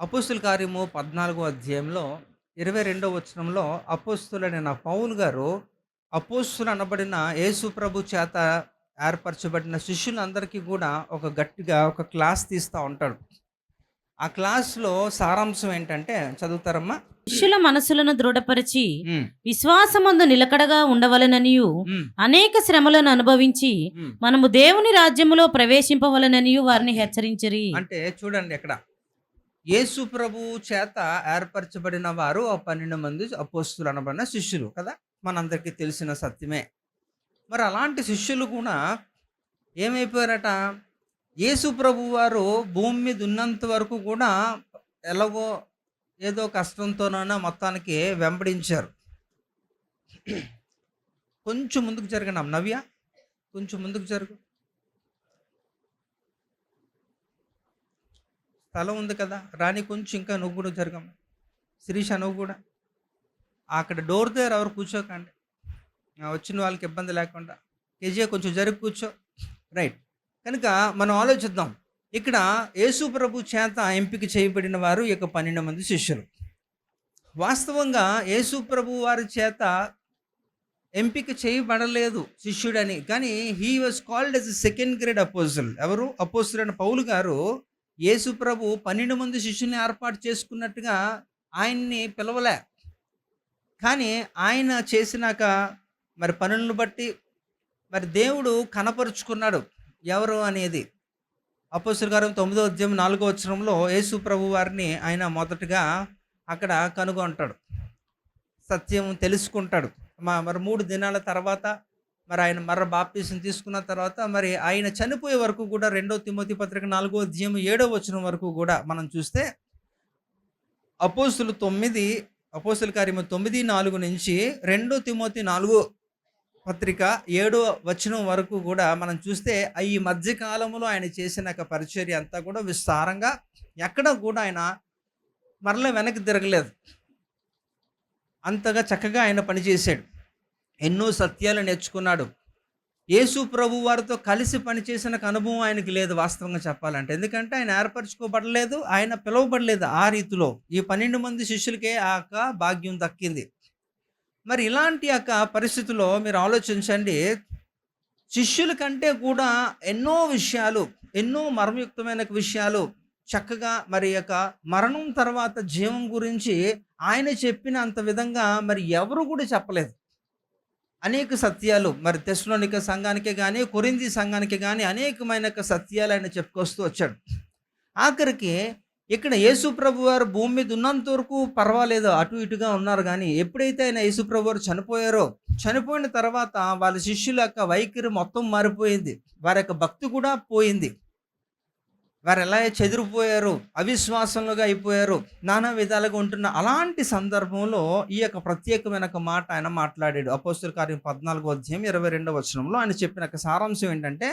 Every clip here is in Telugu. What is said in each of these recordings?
అపోస్తుల కార్యము 14 అధ్యాయంలో 22 వచనంలో అపోస్తులైన పౌలు గారు అపోస్తులు అనబడిన యేసు ప్రభు చేత ఏర్పరచబడిన శిష్యులందరికీ కూడా ఒక గట్టిగా ఒక క్లాస్ తీస్తా ఉంటాడు. ఆ క్లాస్‌లో సారాంశం ఏంటంటే చదువుతారమ్మా? శిష్యుల మనసులను దృఢపరిచి హ్మ్. విశ్వాసమందు నిలకడగా ఉండవలెననియు హ్మ్. అనేక శ్రమలను అనుభవించి హ్మ్. మనము దేవుని రాజ్యములో ప్రవేశింపవలెననియు వారిని హెచ్చరించిరి. అంటే చూడండి ఇక్కడ యేసు ప్రభువు చేత ఏర్పరచబడిన వారు ఆ 12 మంది అపోస్తులు అనబడిన శిష్యులు కదా! మనందరికీ తెలిసిన సత్యమే. మరి అలాంటి శిష్యులు కూడా ఏమైపోయారట? యేసు ప్రభువారు భూమి మీద ఉన్నంత వరకు కూడా ఎలాగో ఏదో కష్టంతోనైనా మొత్తానికి వెంబడించారు. కొంచెం ముందుకు జరగండి నవ్య. కొంచెం ముందుకు జరుగు. స్థలం ఉంది కదా! రాణి కొంచెం ఇంకా నువ్వు కూడా జరగమ్మా. శిరీష నువ్వు కూడా. అక్కడ డోర్ దగ్గర ఎవరు కూర్చోకండి. వచ్చిన వాళ్ళకి ఇబ్బంది లేకుండా. కేజీ కొంచెం జరిగి కూర్చో. రైట్. కనుక మనం ఆలోచిద్దాం. ఇక్కడ యేసు ప్రభు చేత ఎంపిక చేయబడిన వారు ఈ యొక్క 12 మంది శిష్యులు. వాస్తవంగా యేసు ప్రభు వారి చేత ఎంపిక చేయబడలేదు శిష్యుడని. కానీ he was called as a second grade apostle. ఎవరు? అపోస్తులైన పౌలు గారు యేసు ప్రభు 12 మంది శిష్యుల్ని ఏర్పాటు చేసుకున్నట్టుగా ఆయన్ని పిలవలే. కానీ ఆయన చేసినాక మరి పనులను బట్టి మరి దేవుడు కనపరుచుకున్నాడు ఎవరు అనేది. అపోస్తలుల కార్యం 9వ అధ్యాయం 4వ వచనంలో యేసు ప్రభు వారిని ఆయన మొదటగా అక్కడ కనుగొంటాడు. సత్యం తెలుసుకుంటాడు. మరి 3 దినాల తర్వాత మరి ఆయన బాప్తీసం తీసుకున్న తర్వాత మరి ఆయన చనిపోయే వరకు కూడా 2 తిమోతి పత్రిక 4వ అధ్యాయం 7వ వచనం వరకు కూడా మనం చూస్తే అపోస్తలుల కార్యము 9:4 నుంచి 2 తిమోతి 4 పత్రిక 7వ వచనం వరకు కూడా మనం చూస్తే ఈ మధ్య కాలంలో ఆయన చేసిన పరిచర్య అంతా కూడా విస్తారంగా ఎక్కడ కూడా ఆయన మరలా వెనక్కి తిరగలేదు. అంతగా చక్కగా ఆయన పనిచేశాడు. ఎన్నో సత్యాలు నేర్చుకున్నాడు. యేసు ప్రభు వారితో కలిసి పనిచేసిన అనుభవం ఆయనకి లేదు వాస్తవంగా చెప్పాలంటే. ఎందుకంటే ఆయన ఏర్పరచుకోబడలేదు, ఆయన పిలువబడలేదు ఆ రీతిలో. ఈ 12 మంది శిష్యులకే ఆ భాగ్యం దక్కింది. మరి ఇలాంటి పరిస్థితిలో మీరు ఆలోచించండి. శిష్యుల కంటే కూడా ఎన్నో విషయాలు, ఎన్నో మర్మయుక్తమైన విషయాలు చక్కగా మరి మరణం తర్వాత జీవం గురించి ఆయన చెప్పినంత విధంగా మరి ఎవరు కూడా చెప్పలేదు. అనేక సత్యాలు మరి తెస్సలోనిక సంఘానికే గాని, కొరింథీ సంఘానికే గాని అనేకమైన సత్యాలు ఆయన చెప్పుకొస్తూ వచ్చాడు. ఆఖరికి ఇక్కడ యేసు ప్రభు వారు భూమి మీద ఉన్నంత వరకు పర్వాలేదు, అటు ఇటుగా ఉన్నారు. కానీ ఎప్పుడైతే ఆయన యేసు ప్రభు వారు చనిపోయారో, చనిపోయిన తర్వాత వాళ్ళ శిష్యుల వైఖరి మొత్తం మారిపోయింది. వారి భక్తి కూడా పోయింది. వారు ఎలా చెదిరిపోయారు, అవిశ్వాసంలోగా అయిపోయారు, నానా విధాలుగా ఉంటున్న అలాంటి సందర్భంలో ఈ ప్రత్యేకమైన మాట ఆయన మాట్లాడాడు. అపోస్తలుల కార్యం 14వ అధ్యాయం 22వ వచనంలో ఆయన చెప్పిన సారాంశం ఏంటంటే,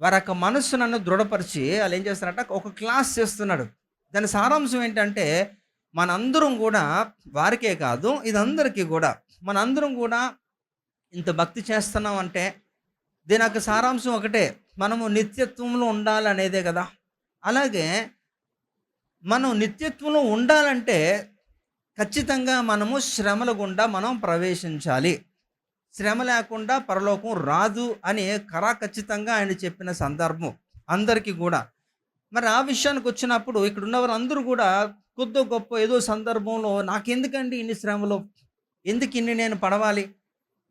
వారి మనస్సు నన్ను దృఢపరిచి వాళ్ళు ఏం చేస్తారంటే ఒక క్లాస్ చేస్తున్నాడు. దాని సారాంశం ఏంటంటే, మనందరం కూడా వారికే కాదు ఇదందరికీ కూడా మనందరం కూడా ఇంత భక్తి చేస్తున్నాం అంటే దీని సారాంశం ఒకటే, మనము నిత్యత్వంలో ఉండాలనేదే కదా. అలాగే మనం నిత్యత్వంలో ఉండాలంటే ఖచ్చితంగా మనము శ్రమల గుండా మనం ప్రవేశించాలి. శ్రమ లేకుండా పరలోకం రాదు అని ఖచ్చితంగా ఆయన చెప్పిన సందర్భం అందరికీ కూడా. మరి ఆ విషయానికి వచ్చినప్పుడు ఇక్కడ ఉన్నవారు అందరూ కూడా కొద్దో గొప్ప ఏదో సందర్భంలో నాకెందుకండి ఇన్ని శ్రమలు, ఎందుకు ఇన్ని నేను పడవాలి,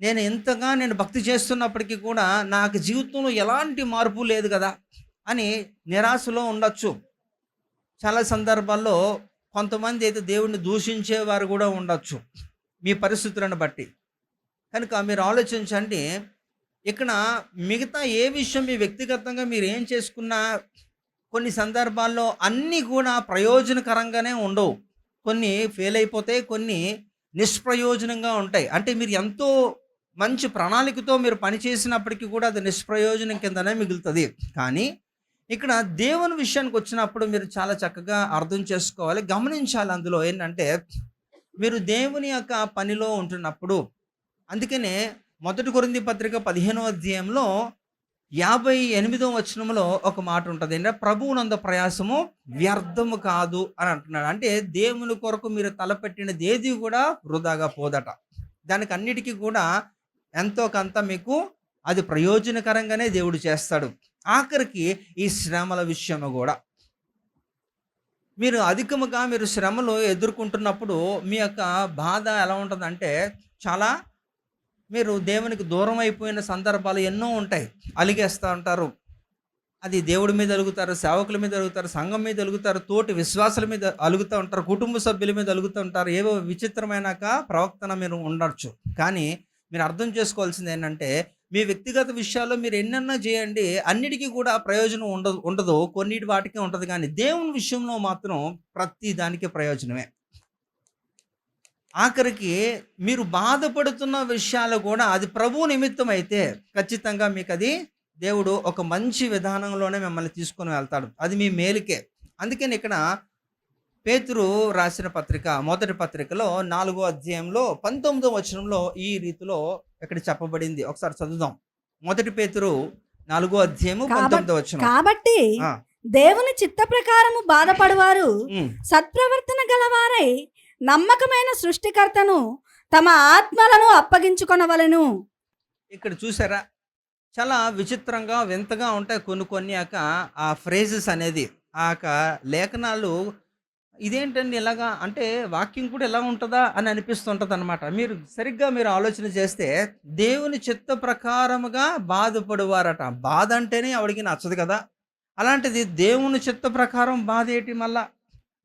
నేను ఎంతగా భక్తి చేస్తున్నప్పటికీ కూడా నాకు జీవితంలో ఎలాంటి మార్పు లేదు కదా అని నిరాశలో ఉండొచ్చు. చాలా సందర్భాల్లో కొంతమంది అయితే దేవుడిని దూషించేవారు కూడా ఉండొచ్చు మీ పరిస్థితులను బట్టి. కనుక మీరు ఆలోచించండి. ఇక్కడ మిగతా ఏ విషయం మీ వ్యక్తిగతంగా మీరు ఏం చేసుకున్నా కొన్ని సందర్భాల్లో అన్నీ కూడా ప్రయోజనకరంగానే ఉండవు. కొన్ని ఫెయిల్ అయిపోతాయి, కొన్ని నిష్ప్రయోజనంగా ఉంటాయి. అంటే మీరు ఎంతో మంచి ప్రణాళికతో మీరు పని చేసినప్పటికీ కూడా అది నిష్ప్రయోజనం కిందనే మిగులుతుంది. కానీ ఇక్కడ దేవుని విషయానికి వచ్చినప్పుడు మీరు చాలా చక్కగా అర్థం చేసుకోవాలి, గమనించాలి. అందులో ఏంటంటే మీరు దేవుని పనిలో ఉంటున్నప్పుడు, అందుకనే 1 కొరింథీ పత్రిక 15వ అధ్యాయంలో 58వ వచనంలో ఒక మాట ఉంటుంది. ఏంటంటే ప్రభువునందు ప్రయాసము వ్యర్థము కాదు అని అంటున్నాడు. అంటే దేవుని కొరకు మీరు తలపెట్టినది ఏది కూడా వృధాగా పోదట. దానికి అన్నిటికి కూడా ఎంతో కొంత మీకు అది ప్రయోజనకరంగానే దేవుడు చేస్తాడు. ఆఖరికి ఈ శ్రమల విషయంలో గూడా. మీరు అధికముగా మీరు శ్రమలు ఎదుర్కొంటున్నప్పుడు మీ యొక్క బాధ ఎలా ఉంటదంటే, చాలా మీరు దేవునికి దూరం అయిపోయిన సందర్భాలు ఎన్నో ఉంటాయి. అలిగేస్తా ఉంటారు. అది దేవుడి మీద అలుగుతారు, సేవకుల మీద అలుగుతారు, సంఘం మీద అలుగుతారు, తోటి విశ్వాసుల మీద అలుగుతా ఉంటారు, కుటుంబ సభ్యుల మీద అలుగుతూ ఉంటారు. ఏవో విచిత్రమైనాక ప్రవక్తన మీరు ఉండొచ్చు. కానీ మీరు అర్థం చేసుకోవాల్సింది ఏంటంటే, మీ వ్యక్తిగత విషయాల్లో మీరు ఎన్నన్నా చేయండి, అన్నిటికీ కూడా ప్రయోజనం ఉండదు. కొన్నిటి వాటికే ఉంటది గానీ, దేవుని విషయంలో మాత్రం ప్రతి దానికి ప్రయోజనమే. ఆఖరికి మీరు బాధపడుతున్న విషయాలు కూడా అది ప్రభువు నిమిత్తం అయితే ఖచ్చితంగా మీకది దేవుడు ఒక మంచి విధానంలోనే మిమ్మల్ని తీసుకొని వెళ్తాడు. అది మీ మేలుకే. అందుకని ఇక్కడ పేతురు రాసిన పత్రిక మొదటి పత్రికలో 4వ అధ్యాయంలో 19వ వచనంలో ఈ రీతిలో ఇక్కడ చెప్పబడింది. ఒకసారి చదువుదాం. మొదటి పేతురు 4వ అధ్యాయము 19వ వచనం. కాబట్టి ఆ, దేవుని చిత్త ప్రకారము బాధపడువారు ఉమ్, సత్ప్రవర్తన గలవారై నమ్మకమైన సృష్టికర్తను తమ ఆత్మలను అప్పగించుకొనవలెను. ఇక్కడ చూసారా, చాలా విచిత్రంగా వింతగా ఉంటాయి కొన్ని ఆ ఫ్రేజెస్ అనేది ఆ యొక్క లేఖనాలు. ఇదేంటండి ఇలాగా అంటే వాక్యం కూడా ఎలా ఉంటుందా అని అనిపిస్తుంటుంది అనమాట. మీరు ఆలోచన చేస్తే దేవుని చిత్త ప్రకారముగా బాధపడువారట. బాధ అంటేనే ఆవిడికి నచ్చదు కదా. అలాంటిది దేవుని చిత్త ప్రకారం బాధ ఏంటి మళ్ళా?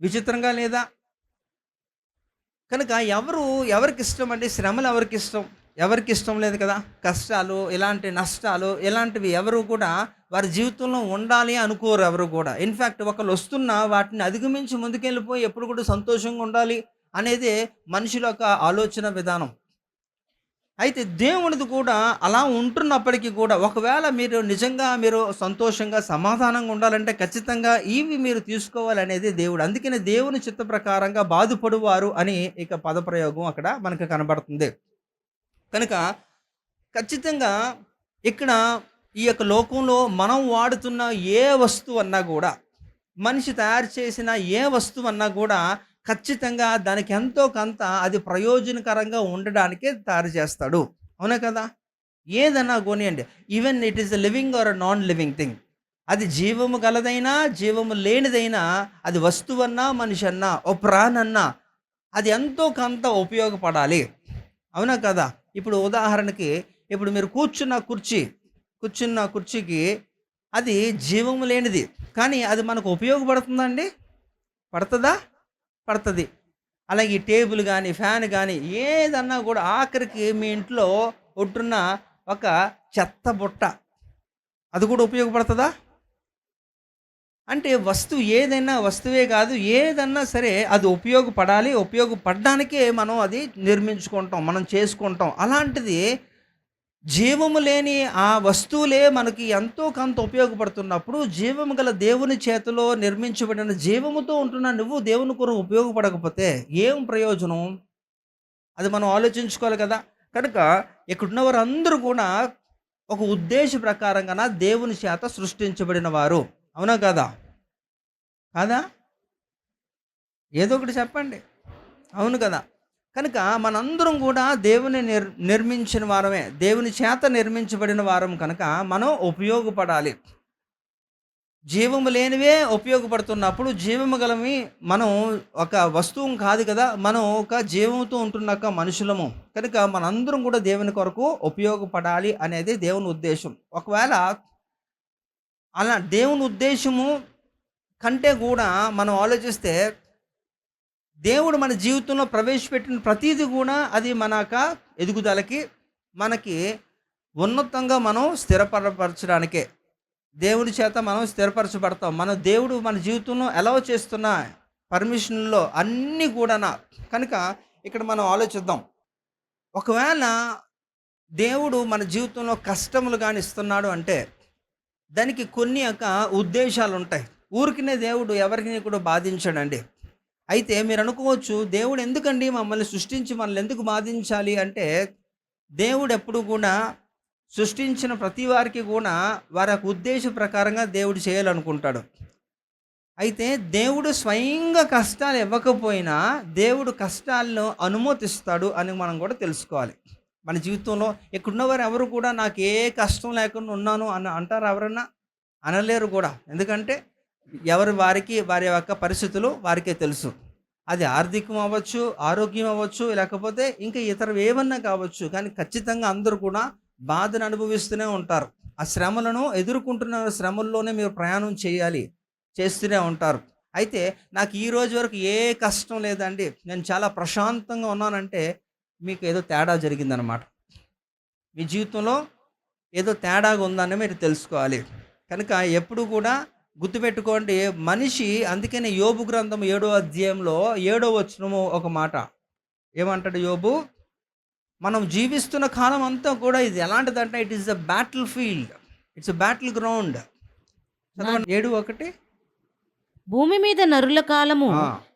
విచిత్రంగా లేదా? కనుక ఎవరికి ఇష్టం అండి శ్రమలు? ఎవరికి ఇష్టం లేదు కదా. కష్టాలు, ఇలాంటి నష్టాలు, ఇలాంటివి ఎవరు కూడా వారి జీవితంలో ఉండాలి అనుకోరు ఎవరు కూడా. ఇన్ఫ్యాక్ట్ ఒకళ్ళు వస్తున్నా వాటిని అధిగమించి ముందుకెళ్ళిపోయి ఎప్పుడు కూడా సంతోషంగా ఉండాలి అనేది మనుషుల యొక్క ఆలోచన విధానం. అయితే దేవునిది కూడా అలా ఉంటున్నప్పటికీ కూడా ఒకవేళ మీరు నిజంగా మీరు సంతోషంగా సమాధానంగా ఉండాలంటే ఖచ్చితంగా ఇవి మీరు తీసుకోవాలనేది దేవుడు. అందుకనే దేవుని చిత్త ప్రకారంగా బాధపడువారు అని ఇక పదప్రయోగం అక్కడ మనకు కనబడుతుంది. కనుక ఖచ్చితంగా ఇక్కడ ఈ యొక్క లోకంలో మనం వాడుతున్న ఏ వస్తువు అన్నా కూడా, మనిషి తయారు చేసిన ఏ వస్తువు అన్నా కూడా ఖచ్చితంగా దానికి ఎంతో కొంత అది ప్రయోజనకరంగా ఉండడానికే తయారు చేస్తాడు. అవునా కదా. ఏదన్నా కొనియండి, even it is living or non living thing, అది జీవము గలదైనా జీవము లేనిదైనా, అది వస్తువన్నా మనిషి అన్నా ఓ ప్రాణన్నా అది ఎంతో కొంత ఉపయోగపడాలి. అవునా కదా. ఇప్పుడు ఉదాహరణకి ఇప్పుడు మీరు కూర్చున్న కుర్చీకి అది జీవము లేనిది, కానీ అది మనకు ఉపయోగపడుతుందండి? పడుతుందా? పడుతుంది. అలాగే ఈ టేబుల్ కానీ ఫ్యాన్ కానీ ఏదన్నా కూడా ఆఖరికి మీ ఇంట్లో ఉంటున్న ఒక చెత్త బుట్ట అది కూడా ఉపయోగపడుతుందా? అంటే వస్తువు ఏదైనా వస్తువే కాదు, ఏదన్నా సరే అది ఉపయోగపడాలి. ఉపయోగపడడానికే మనం అది నిర్మించుకుంటాం, మనం చేసుకుంటాం. అలాంటిది జీవము లేని ఆ వస్తువులే మనకి ఎంతో కొంత ఉపయోగపడుతున్నప్పుడు, జీవము గల దేవుని చేతిలో నిర్మించబడిన జీవముతో ఉంటున్న నువ్వు దేవుని కొరకు ఉపయోగపడకపోతే ఏం ప్రయోజనం? అది మనం ఆలోచించుకోవాలి కదా. కనుక ఇక్కడున్న వారందరూ కూడా ఒక ఉద్దేశ ప్రకారంగా దేవుని చేత సృష్టించబడిన వారు. అవునా కదా. కాదా? ఏదో ఒకటి చెప్పండి. అవును కదా. కనుక మనందరం కూడా దేవుని నిర్మించిన వారమే, దేవుని చేత నిర్మించబడిన వారం కనుక మనం ఉపయోగపడాలి. జీవము లేనివే ఉపయోగపడుతున్నప్పుడు జీవము గలవి మనం ఒక వస్తువు కాదు కదా, మనం ఒక జీవంతో ఉంటున్నాక మనుషులము. కనుక మనందరం కూడా దేవుని కొరకు ఉపయోగపడాలి అనేది దేవుని ఉద్దేశం. ఒకవేళ అలా దేవుని ఉద్దేశము కంటే కూడా మనం ఆలోచిస్తే దేవుడు మన జీవితంలో ప్రవేశపెట్టిన ప్రతీది కూడా అది మన యొక్క ఎదుగుదలకి, మనకి ఉన్నతంగా మనం స్థిరపరచడానికే దేవుడి చేత మనం స్థిరపరచబడతాం. దేవుడు మన జీవితంలో అలౌ చేస్తున్న పర్మిషన్లో అన్నీ కూడా. కనుక ఇక్కడ మనం ఆలోచిద్దాం. ఒకవేళ దేవుడు మన జీవితంలో కష్టములు కానీ ఇస్తున్నాడు అంటే దానికి కొన్ని యొక్క ఉద్దేశాలు ఉంటాయి. ఊరికినే దేవుడు ఎవరిని కూడా బాధించాడండి. అయితే మీరు అనుకోవచ్చు, దేవుడు ఎందుకండి మమ్మల్ని సృష్టించి మనల్ని ఎందుకు బాధించాలి అంటే, దేవుడు ఎప్పుడు కూడా సృష్టించిన ప్రతి వారికి కూడా వారి యొక్క ఉద్దేశ ప్రకారంగా దేవుడు చేయాలనుకుంటాడు. అయితే దేవుడు స్వయంగా కష్టాలు ఇవ్వకపోయినా దేవుడు కష్టాలను అనుమతిస్తాడు అని మనం కూడా తెలుసుకోవాలి. మన జీవితంలో ఇక్కడున్నవారు ఎవరు కూడా నాకు ఏ కష్టం లేకుండా ఉన్నాను అని అంటారు ఎవరన్నా? అనలేరు కూడా. ఎందుకంటే వారికి వారి యొక్క పరిస్థితులు వారికే తెలుసు. అది ఆర్థికం అవ్వచ్చు, ఆరోగ్యం అవ్వచ్చు, లేకపోతే ఇంకా ఇతర ఏమన్నా కావచ్చు. కానీ ఖచ్చితంగా అందరూ కూడా బాధను అనుభవిస్తూనే ఉంటారు. ఆ శ్రమలను ఎదుర్కొంటున్న శ్రమల్లోనే మీరు ప్రయాణం చేస్తూనే ఉంటారు. అయితే నాకు ఈ రోజు వరకు ఏ కష్టం లేదండి, నేను చాలా ప్రశాంతంగా ఉన్నానంటే మీకు ఏదో తేడా జరిగిందనమాట. మీ జీవితంలో ఏదో తేడాగా ఉందని మీరు తెలుసుకోవాలి. కనుక ఎప్పుడు కూడా గుర్తుపెట్టుకోండి, మనిషి అందుకనే యోబు గ్రంథం 7వ అధ్యాయంలో 7వ వచనము ఒక మాట ఏమంటాడు యోబు? మనం జీవిస్తున్న కాలం అంతా కూడా ఇది ఎలాంటిదంటే it is a battle field, it's a battle ground. 7:1 భూమి మీద నరుల కాలము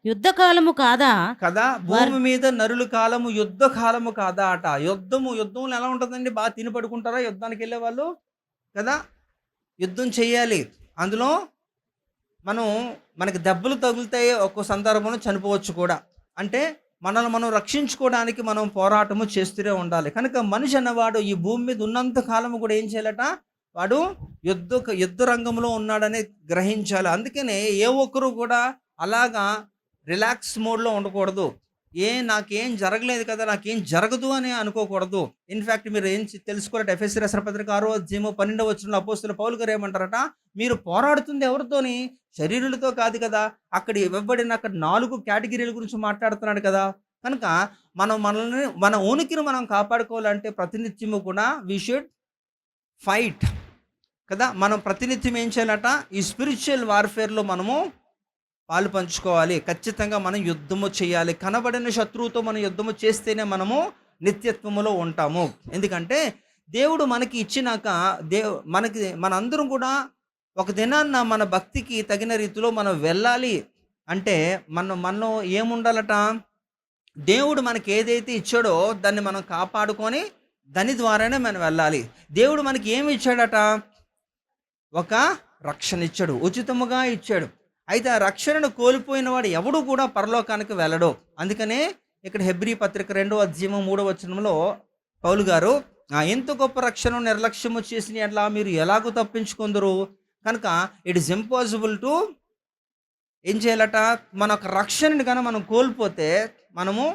యుద్ధ కాలము కాదా కదా, భూమి మీద నరుల కాలము యుద్ధ కాలము కాదా అట. యుద్ధంలో ఎలా ఉంటుందండి? బాగా తిని పడుకుంటారా యుద్ధానికి వెళ్ళే వాళ్ళు కదా? యుద్ధం చేయాలి. అందులో మనకి దెబ్బలు తగులుతాయి, ఒక్కో సందర్భంలో చనిపోవచ్చు కూడా. అంటే మనల్ని మనం రక్షించుకోవడానికి మనం పోరాటము చేస్తూనే ఉండాలి. కనుక మనిషి అన్నవాడు ఈ భూమి మీద ఉన్నంత కాలము కూడా ఏం చేయాలట? వాడు యుద్ధ రంగంలో ఉన్నాడని గ్రహించాలి. అందుకనే ఏ ఒక్కరు కూడా అలాగా రిలాక్స్ మోడ్లో ఉండకూడదు. నాకేం జరగలేదు కదా, నాకేం జరగదు అని అనుకోకూడదు. ఇన్ఫ్యాక్ట్ మీరు ఏం తెలుసుకోవాలంటే ఎఫెసీ రాసిన పత్రిక 6వ అధ్యాయము 12వ వచనంలో అపోస్తలుడు పౌలు గారు ఏమంటారట? మీరు పోరాడుతుంది ఎవరితోని? శరీరులతో కాదు కదా. అక్కడ ఇవ్వబడిన 4 కేటగిరీల గురించి మాట్లాడుతున్నాడు కదా. కనుక మన ఉనికిని మనం కాపాడుకోవాలంటే ప్రతినిత్యము కూడా వి షుడ్ ఫైట్ కదా. మనం ప్రతినిత్యం ఏం చేయాలట? ఈ స్పిరిచువల్ వార్ఫేర్లో మనము పాలు పంచుకోవాలి. ఖచ్చితంగా మనం యుద్ధము చేయాలి. కనబడిన శత్రువుతో మనం యుద్ధము చేస్తేనే మనము నిత్యత్వములో ఉంటాము. ఎందుకంటే దేవుడు మనకి ఇచ్చినాక మనందరం కూడా ఒక దినాన్న మన భక్తికి తగిన రీతిలో మనం వెళ్ళాలి అంటే మనలో ఏముండాలట? దేవుడు మనకి ఏదైతే ఇచ్చాడో దాన్ని మనం కాపాడుకొని దాని ద్వారానే మనం వెళ్ళాలి. దేవుడు మనకి ఏమి ఇచ్చాడట? ఒక రక్షణ ఇచ్చాడు, ఉచితముగా ఇచ్చాడు. అయితే ఆ రక్షణను కోల్పోయిన వాడు ఎవడు కూడా పరలోకానికి వెళ్ళడు. అందుకనే ఇక్కడ హెబ్రీ పత్రిక 2వ అధ్యాయము 3వ వచనంలో పౌలు గారు ఎంత గొప్ప రక్షణ నిర్లక్ష్యము చేసిన ఎట్లా మీరు ఎలాగో తప్పించుకుందరు? కనుక ఇట్ ఈస్ ఇంపాసిబుల్ టు ఏం చేయాలట? మన ఒక రక్షణని కనుక మనం కోల్పోతే మనము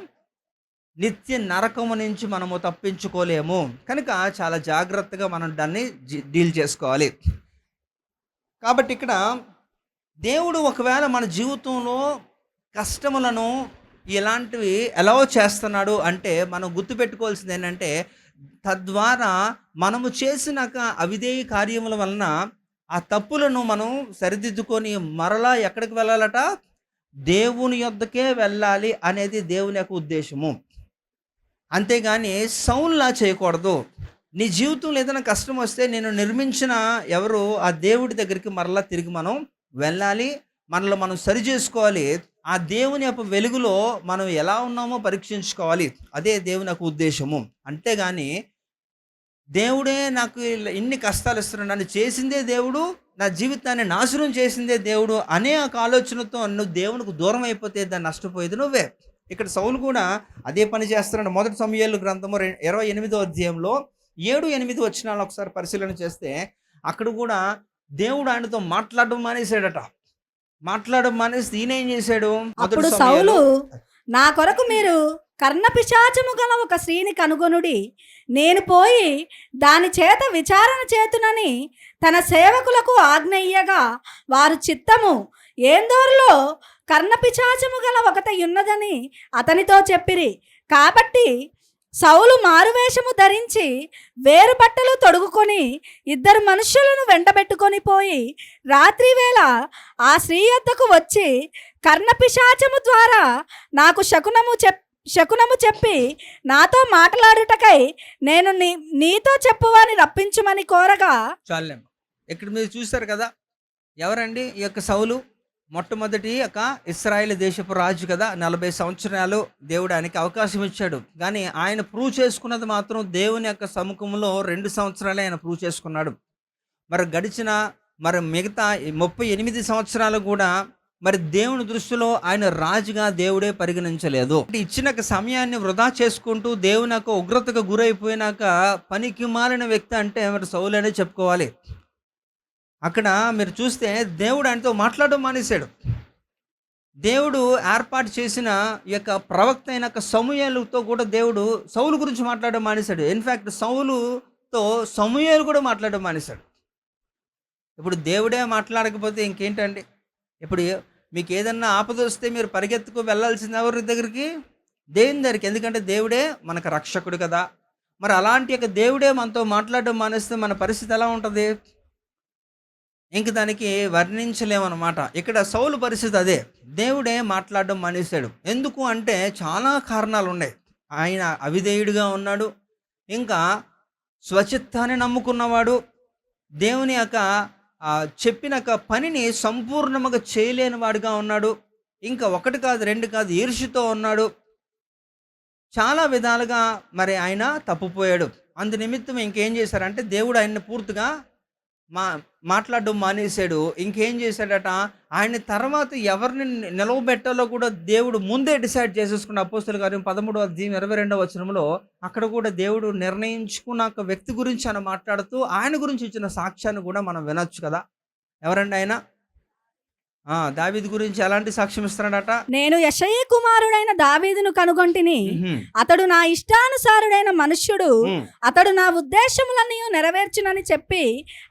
నిత్య నరకము నుంచి మనము తప్పించుకోలేము. కనుక చాలా జాగ్రత్తగా మనం దాన్ని డీల్ చేసుకోవాలి. కాబట్టి ఇక్కడ దేవుడు ఒకవేళ మన జీవితంలో కష్టములను ఇలాంటివి ఎలా చేస్తున్నాడు అంటే మనం గుర్తుపెట్టుకోవాల్సింది ఏంటంటే, తద్వారా మనము చేసినాక అవిధేయ కార్యముల వలన ఆ తప్పులను మనం సరిదిద్దుకొని మరలా ఎక్కడికి వెళ్ళాలట? దేవుని యొద్దకే వెళ్ళాలి అనేది దేవుని యొక్క ఉద్దేశము. అంతేగాని సౌలులా చేయకూడదు. నీ జీవితంలో ఏదైనా కష్టం వస్తే నేను నిర్మించిన ఎవరు ఆ దేవుడి దగ్గరికి మరలా తిరిగి మనం వెళ్ళాలి. మనలో మనం సరి చేసుకోవాలి. ఆ దేవుని యొక్క వెలుగులో మనం ఎలా ఉన్నామో పరీక్షించుకోవాలి. అదే దేవుని యొక్క ఉద్దేశము. అంతేగాని దేవుడే నాకు ఇన్ని కష్టాలు ఇస్తున్నాడు, నన్ను చేసిందే దేవుడు, నా జీవితాన్ని నాశనం చేసిందే దేవుడు అనే ఒక ఆలోచనతో నువ్వు దేవునికి దూరం అయిపోతే దాన్ని నష్టపోయేది నువ్వే. ఇక్కడ సౌలు కూడా అదే పని చేస్తున్నాడు. 1 సమూయేలు గ్రంథము 28వ అధ్యాయంలో 7-8 వచనాలు ఒకసారి పరిశీలన చేస్తే అక్కడ కూడా దేవుడు ఆయనతో మాట్లాడడం మానేసి ఈయన ఏం చేశాడు? అప్పుడు సౌలు, నా కొరకు మీరు కర్ణపిశాచము గల ఒక స్త్రీని కనుగొనుడి, నేను పోయి దాని చేత విచారణ చేతునని తన సేవకులకు ఆజ్ఞ ఇయ్యగా వారు చిత్తము ఏందోరులో కర్ణపిశాచము గల ఒకటి ఉన్నదని అతనితో చెప్పిరి. కాబట్టి సౌలు మారువేషము ధరించి వేరు బట్టలు తొడుగుకొని 2 మనుషులను వెంటబెట్టుకొని పోయి రాత్రి వేళ ఆ స్త్రీ యొద్దకు వచ్చి కర్ణపిశాచము ద్వారా నాకు శకునము చెప్పి నాతో మాట్లాడుటకై నేను నీతో చెప్పువాని రప్పించమని కోరగా. చాలేం. ఇక్కడ మీరు చూస్తారు కదా, ఎవరండి ఈ యొక్క సౌలు? మొట్టమొదటి ఒక ఇశ్రాయేలు దేశపు రాజు కదా, 40 సంవత్సరాలు దేవుడు ఆయనకి అవకాశం ఇచ్చాడు. కానీ ఆయన ప్రూవ్ చేసుకున్నది మాత్రం దేవుని యొక్క సముఖంలో 2 సంవత్సరాలే ఆయన ప్రూవ్ చేసుకున్నాడు. మరి గడిచిన మిగతా 38 సంవత్సరాలు కూడా మరి దేవుని దృష్టిలో ఆయన రాజుగా దేవుడే పరిగణించలేదు. ఇచ్చిన సమయాన్ని వృధా చేసుకుంటూ దేవుని యొక్క ఉగ్రతకు గురైపోయినాక పనికి మాలిన వ్యక్తి అంటే మరి సౌలు అనే చెప్పుకోవాలి. అక్కడ మీరు చూస్తే దేవుడు ఆయనతో మాట్లాడడం మానేశాడు. దేవుడు ఏర్పాటు చేసిన ఈ యొక్క ప్రవక్త అయిన సమూయేలుతో కూడా దేవుడు సౌలు గురించి మాట్లాడడం మానేశాడు. ఇన్ఫ్యాక్ట్ సౌలుతో సమూయేలు కూడా మాట్లాడడం మానేశాడు. ఇప్పుడు దేవుడే మాట్లాడకపోతే ఇంకేంటండి? ఇప్పుడు మీకు ఏదన్నా ఆపద వస్తే మీరు పరిగెత్తుకు వెళ్ళాల్సింది ఎవరి దగ్గరికి? దేవుని దగ్గరికి. ఎందుకంటే దేవుడే మనకు రక్షకుడు కదా. మరి అలాంటి యొక్క దేవుడే మనతో మాట్లాడడం మానేస్తే మన పరిస్థితి ఎలా ఉంటుంది? ఇంక దానికి వర్ణించలేమన్నమాట. ఇక్కడ సౌలు పరిస్థితి అదే. దేవుడే మాట్లాడడం మానేశాడు. ఎందుకు అంటే చాలా కారణాలు ఉన్నాయి. ఆయన అవిధేయుడిగా ఉన్నాడు, ఇంకా స్వచిత్తాన్ని నమ్ముకున్నవాడు, దేవుని యొక్క చెప్పిన పనిని సంపూర్ణంగా చేయలేని వాడిగా ఉన్నాడు, ఇంకా 1 కాదు 2 కాదు ఈర్ష్యతో ఉన్నాడు. చాలా విధాలుగా మరి ఆయన తప్పిపోయాడు. అందు నిమిత్తం ఇంకేం చేశారంటే దేవుడు ఆయన్ని పూర్తిగా మాట్లాడడం మానేశాడు. ఇంకేం చేశాడట, ఆయన తర్వాత ఎవరిని నిలవబెట్టాలో కూడా దేవుడు ముందే డిసైడ్ చేసేసుకున్న అపోస్తలుల కార్యం 13వ అధ్యాయం 22వ వచనంలో అక్కడ కూడా దేవుడు నిర్ణయించుకున్న వ్యక్తి గురించి ఆయన మాట్లాడుతూ ఆయన గురించి ఇచ్చిన సాక్ష్యాన్ని కూడా మనం వినొచ్చు కదా. ఎవరండి ఆయన? దావీదు గురించి ఎలాంటి సాక్ష్యం ఇస్తున్నాడట? నేను యెషయి కుమారుడైన దావీదును కనుగొంటిని, అతడు నా ఇష్టానుసారుడైన మనుష్యుడు, అతడు నా ఉద్దేశములన్నీ నెరవేర్చునని చెప్పి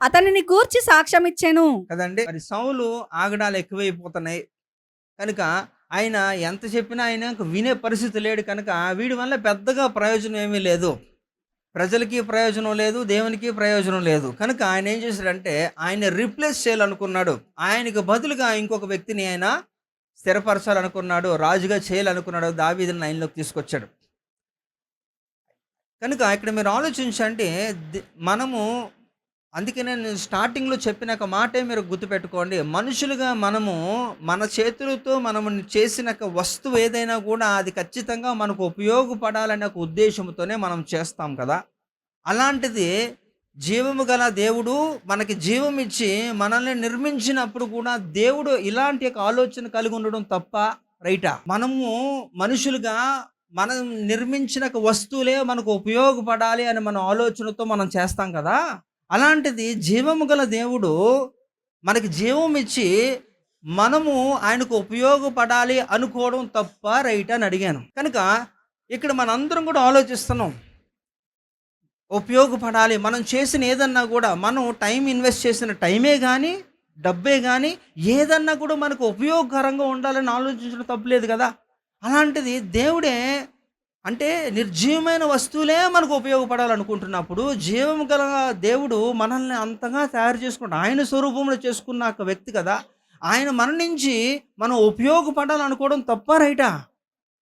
అతనిని గూర్చి సాక్ష్యం ఇచ్చాను కదండి. మరి సౌలు ఆగడాలు ఎక్కువైపోతున్నాయి కనుక ఆయన ఎంత చెప్పినా ఆయన వినే పరిస్థితి లేడు కనుక వీడి వల్ల పెద్దగా ప్రయోజనం ఏమీ లేదు. ప్రజలకి ప్రయోజనం లేదు, దేవునికి ప్రయోజనం లేదు. కనుక ఆయన ఏం చేశాడంటే ఆయన రీప్లేస్ చేయాలనుకున్నాడు. ఆయనకు బదులుగా ఇంకొక వ్యక్తిని ఆయన స్థిరపరచాలనుకున్నాడు, రాజుగా చేయాలనుకున్నాడు. దావీదుని లైన్లోకి తీసుకొచ్చాడు. కనుక ఇక్కడ మీరు ఆలోచించండి, మనము అందుకే నేను స్టార్టింగ్లో చెప్పిన మాటే మీరు గుర్తుపెట్టుకోండి. మనుషులుగా మనము మన చేతులతో మనము చేసిన వస్తువు ఏదైనా కూడా అది ఖచ్చితంగా మనకు ఉపయోగపడాలనే ఒక ఉద్దేశంతోనే మనం చేస్తాం కదా. అలాంటిది జీవము గల దేవుడు మనకి జీవం ఇచ్చి మనల్ని నిర్మించినప్పుడు కూడా దేవుడు ఇలాంటి ఆలోచన కలిగి ఉండడం తప్ప రైటా? మనము మనుషులుగా మనం నిర్మించిన వస్తువులే మనకు ఉపయోగపడాలి అని మన ఆలోచనతో మనం చేస్తాం కదా. అలాంటిది జీవము గల దేవుడు మనకి జీవం ఇచ్చి మనము ఆయనకు ఉపయోగపడాలి అనుకోవడం తప్ప రైట్ అని అడిగాను. కనుక ఇక్కడ మనందరం కూడా ఆలోచిస్తున్నాం, ఉపయోగపడాలి. మనం చేసిన ఏదన్నా కూడా మనం టైం ఇన్వెస్ట్ చేసిన టైమే కానీ డబ్బే కానీ ఏదన్నా కూడా మనకు ఉపయోగకరంగా ఉండాలని ఆలోచించడం తప్పులేదు కదా. అలాంటిది దేవుడే అంటే నిర్జీవమైన వస్తువులే మనకు ఉపయోగపడాలనుకుంటున్నప్పుడు జీవం గల దేవుడు మనల్ని అంతగా తయారు చేసుకుంటా ఆయన స్వరూపంలో చేసుకున్న ఒక వ్యక్తి కదా. ఆయన మన నుంచి మనం ఉపయోగపడాలనుకోవడం తప్ప రైటా?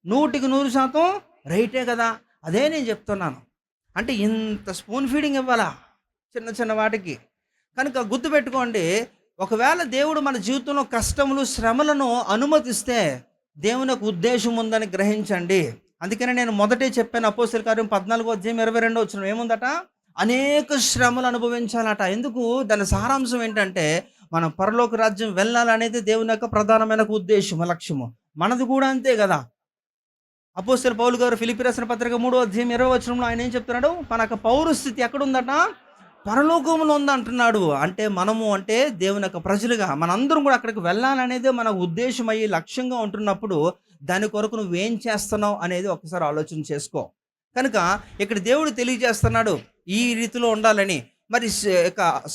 100% రైటే కదా. అదే నేను చెప్తున్నాను. అంటే ఇంత స్పూన్ ఫీడింగ్ ఇవ్వాలా చిన్న చిన్న వాటికి? కనుక గుర్తుపెట్టుకోండి, ఒకవేళ దేవుడు మన జీవితంలో కష్టములు శ్రమలను అనుమతిస్తే దేవుని ఒక ఉద్దేశం ఉందని గ్రహించండి. అందుకనే నేను మొదటే చెప్పాను, అపోస్తలుల కార్యం 14వ అధ్యాయం 22వ వచనం ఏముందట? అనేక శ్రమలు అనుభవించాలట. ఎందుకు? దాని సారాంశం ఏంటంటే మనం పరలోక రాజ్యం వెళ్ళాలనేది దేవుని యొక్క ప్రధానమైన ఉద్దేశం, లక్ష్యము. మనది కూడా అంతే కదా. అపోస్తలుడు పౌలు గారు ఫిలిప్పీ రాసిన పత్రిక 3వ అధ్యాయం 20వ వచనంలో ఆయన ఏం చెప్తున్నాడు? మన పౌరస్థితి ఎక్కడుందట? పరలోకంలో ఉందంటున్నాడు. అంటే మనము అంటే దేవుని యొక్క ప్రజలుగా మనందరం కూడా అక్కడికి వెళ్ళాలనేదే మన ఉద్దేశం అయ్యి లక్ష్యంగా ఉంటున్నప్పుడు దాని కొరకు నువ్వేం చేస్తున్నావు అనేది ఒకసారి ఆలోచన చేసుకో. కనుక ఇక్కడ దేవుడు తెలియజేస్తున్నాడు ఈ రీతిలో ఉండాలని. మరి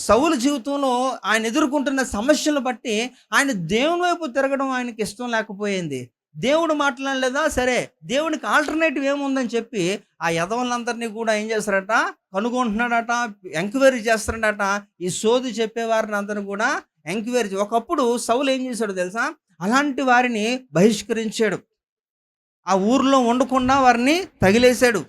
సౌలు జీవితంలో ఆయన ఎదుర్కొంటున్న సమస్యలను బట్టి ఆయన దేవుని వైపు తిరగడం ఆయనకి ఇష్టం లేకపోయింది. దేవుడు మాట్లాడలేదా? సరే, దేవునికి ఆల్టర్నేటివ్ ఏముందని చెప్పి ఆ యదవులందరినీ కూడా ఏం చేస్తారట? కనుగొంటున్నాడట, ఎంక్వైరీ చేస్తున్నాడట. ఈ సోది చెప్పేవారిని అందరిని కూడా ఎంక్వైరీ. ఒకప్పుడు సౌలు ఏం చేశాడు తెలుసా? అలాంటి వారిని బహిష్కరించాడు, ఆ ఊర్లో ఉండకుండా వారిని తగిలేశాడు.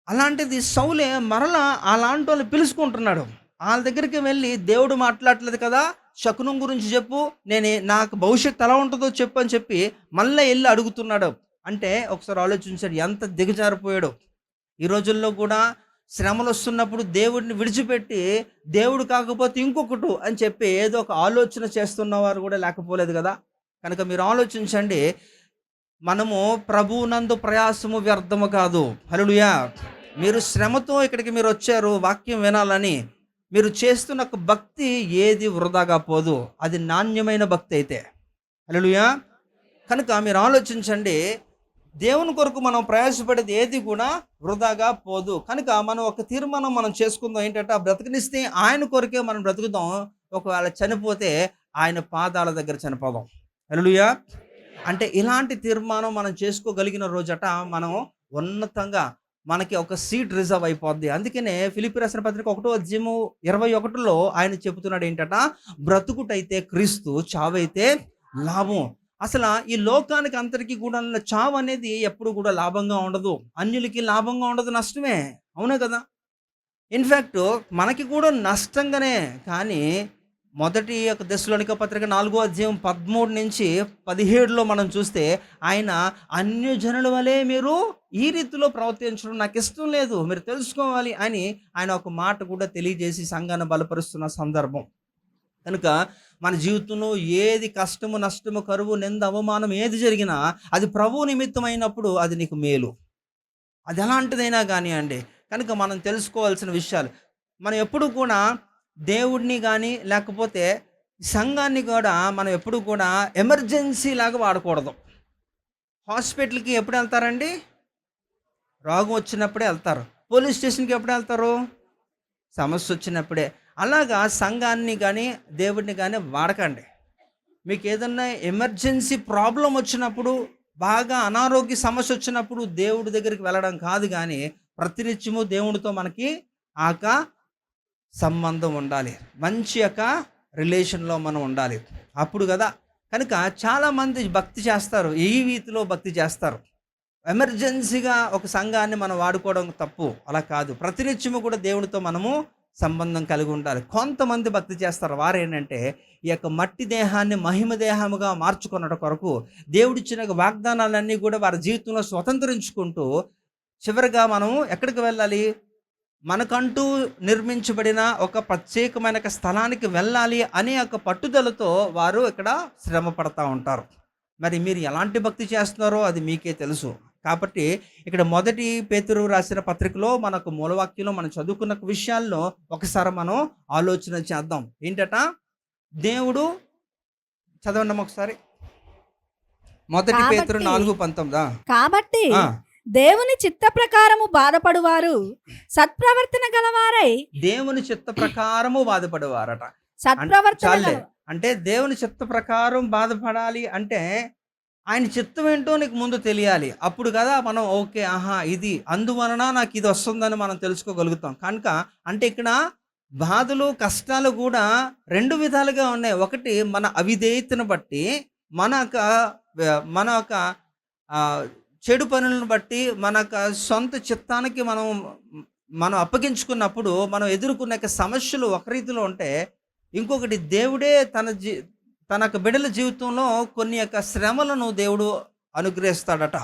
అలాంటిది సౌలే మరలా అలాంటి వాళ్ళు పిలుచుకుంటున్నాడు. వాళ్ళ దగ్గరికి వెళ్ళి దేవుడు మాట్లాడలేదు కదా, శకునం గురించి చెప్పు, నాకు భవిష్యత్తు ఎలా ఉంటుందో చెప్పు అని చెప్పి మళ్ళీ వెళ్ళి అడుగుతున్నాడు. అంటే ఒకసారి ఆలోచించాడు ఎంత దిగజారిపోయాడు. ఈ రోజుల్లో కూడా శ్రమలు వస్తున్నప్పుడు దేవుడిని విడిచిపెట్టి దేవుడు కాకపోతే ఇంకొకటి అని చెప్పి ఏదో ఒక ఆలోచన చేస్తున్నవారు కూడా లేకపోలేదు కదా. కనుక మీరు ఆలోచించండి, మనము ప్రభువునందు ప్రయాసము వ్యర్థము కాదు. హల్లెలూయా. మీరు శ్రమతో ఇక్కడికి మీరు వచ్చారు వాక్యం వినాలని. మీరు చేస్తున్న ఒక భక్తి ఏది వృధాగా పోదు, అది నాణ్యమైన భక్తి అయితే. హల్లెలూయా. కనుక మీరు ఆలోచించండి, దేవుని కొరకు మనం ప్రయాసపడేది ఏది కూడా వృధాగా పోదు. కనుక మనం ఒక తీర్మానం మనం చేసుకుందాం, ఏంటంటే ఆ బ్రతకనిస్తే ఆయన కొరకే మనం బ్రతుకుదాం. ఒకవేళ చనిపోతే ఆయన పాదాల దగ్గర చనిపోదాం. హల్లెలూయా. అంటే ఇలాంటి తీర్మానం మనం చేసుకోగలిగిన రోజట మనం ఉన్నతంగా మనకి ఒక సీట్ రిజర్వ్ అయిపోద్ది. అందుకనే ఫిలిప్పీ రాసిన పత్రిక 1:21 ఆయన చెబుతున్నాడు ఏంటట, బ్రతుకుటైతే క్రీస్తు, చావైతే లాభం. అసలు ఈ లోకానికి అందరికీ కూడా చావు అనేది ఎప్పుడు కూడా లాభంగా ఉండదు. అన్యులకి లాభంగా ఉండదు, నష్టమే. అవునే కదా. ఇన్ఫ్యాక్ట్ మనకి కూడా నష్టంగానే. కానీ మొదటి దెస్సలోనిక పత్రిక 4:13-17 మనం చూస్తే ఆయన అన్యజనుల వలె మీరు ఈ రీతిలో ప్రవర్తించడం నాకు ఇష్టం లేదు, మీరు తెలుసుకోవాలి అని ఆయన ఒక మాట కూడా తెలియజేసి సంఘాన్ని బలపరుస్తున్న సందర్భం. కనుక మన జీవితంలో ఏది కష్టము, నష్టము, కరువు, నింద, అవమానం ఏది జరిగినా అది ప్రభువు నిమిత్తమైనప్పుడు అది నీకు మేలు. అది ఎలాంటిదైనా కానివ్వండి. కనుక మనం తెలుసుకోవాల్సిన విషయాలు, మనం ఎప్పుడు కూడా దేవుడిని కానీ లేకపోతే సంఘాన్ని కూడా మనం ఎప్పుడు కూడా ఎమర్జెన్సీ లాగా వాడకూడదు. హాస్పిటల్కి ఎప్పుడు వెళ్తారండి? రోగం వచ్చినప్పుడే వెళ్తారు. పోలీస్ స్టేషన్కి ఎప్పుడు వెళ్తారు? సమస్య వచ్చినప్పుడే. అలాగా సంఘాన్ని కానీ దేవుడిని కానీ వాడకండి. మీకు ఏదన్నా ఎమర్జెన్సీ ప్రాబ్లం వచ్చినప్పుడు, బాగా అనారోగ్య సమస్య వచ్చినప్పుడు దేవుడి దగ్గరికి వెళ్ళడం కాదు, కానీ ప్రతినిత్యము దేవుడితో మనకి ఆక సంబంధం ఉండాలి, మంచి యొక్క రిలేషన్లో మనం ఉండాలి. అప్పుడు కదా. కనుక చాలామంది భక్తి చేస్తారు, ఈ రీతిలో భక్తి చేస్తారు. ఎమర్జెన్సీగా ఒక సంఘాన్ని మనం వాడుకోవడం తప్పు, అలా కాదు. ప్రతినిత్యము కూడా దేవుడితో మనము సంబంధం కలిగి ఉండాలి. కొంతమంది భక్తి చేస్తారు, వారేంటంటే ఈ యొక్క మట్టి దేహాన్ని మహిమ దేహముగా మార్చుకున్నట కొరకు దేవుడిచ్చిన వాగ్దానాలన్నీ కూడా వారి జీవితంలో స్వతంత్రించుకుంటూ చివరిగా మనం ఎక్కడికి వెళ్ళాలి? మనకంటూ నిర్మించబడిన ఒక ప్రత్యేకమైన స్థలానికి వెళ్ళాలి అనే ఒక పట్టుదలతో వారు ఇక్కడ శ్రమ పడతా ఉంటారు. మరి మీరు ఎలాంటి భక్తి చేస్తున్నారో అది మీకే తెలుసు. కాబట్టి ఇక్కడ మొదటి పేతురు రాసిన పత్రికలో మనకు మూలవాక్యంలో మనం చదువుకున్న విషయాల్లో ఒకసారి మనం ఆలోచన చేద్దాం. ఏంటట? దేవుడు చదవండి ఒకసారి. మొదటి పేతురు 4:19. కాబట్టి దేవుని చిత్త ప్రకారము బాధపడువారు సత్ప్రవర్తన గలవారై. దేవుని చిత్త ప్రకారము బాధపడేవారట. సత్ప్రవర్తన అంటే దేవుని చిత్త ప్రకారం బాధపడాలి అంటే ఆయన చిత్తం ఏంటో నీకు ముందు తెలియాలి. అప్పుడు కదా మనం ఓకే, ఆహా ఇది అందువలన నాకు ఇది వస్తుందని మనం తెలుసుకోగలుగుతాం. కనుక అంటే ఇక్కడ బాధలు, కష్టాలు కూడా రెండు విధాలుగా ఉన్నాయి. ఒకటి మన అవిధేయతను బట్టి, మన యొక్క చెడు పనులను బట్టి, మన సొంత చిత్తానికి మనం అప్పగించుకున్నప్పుడు మనం ఎదుర్కొనే సమస్యలు ఒక రీతిలో ఉంటే, ఇంకొకటి దేవుడే తన బిడ్డల జీవితంలో కొన్ని యొక్క శ్రమలను దేవుడు అనుగ్రహిస్తాడట.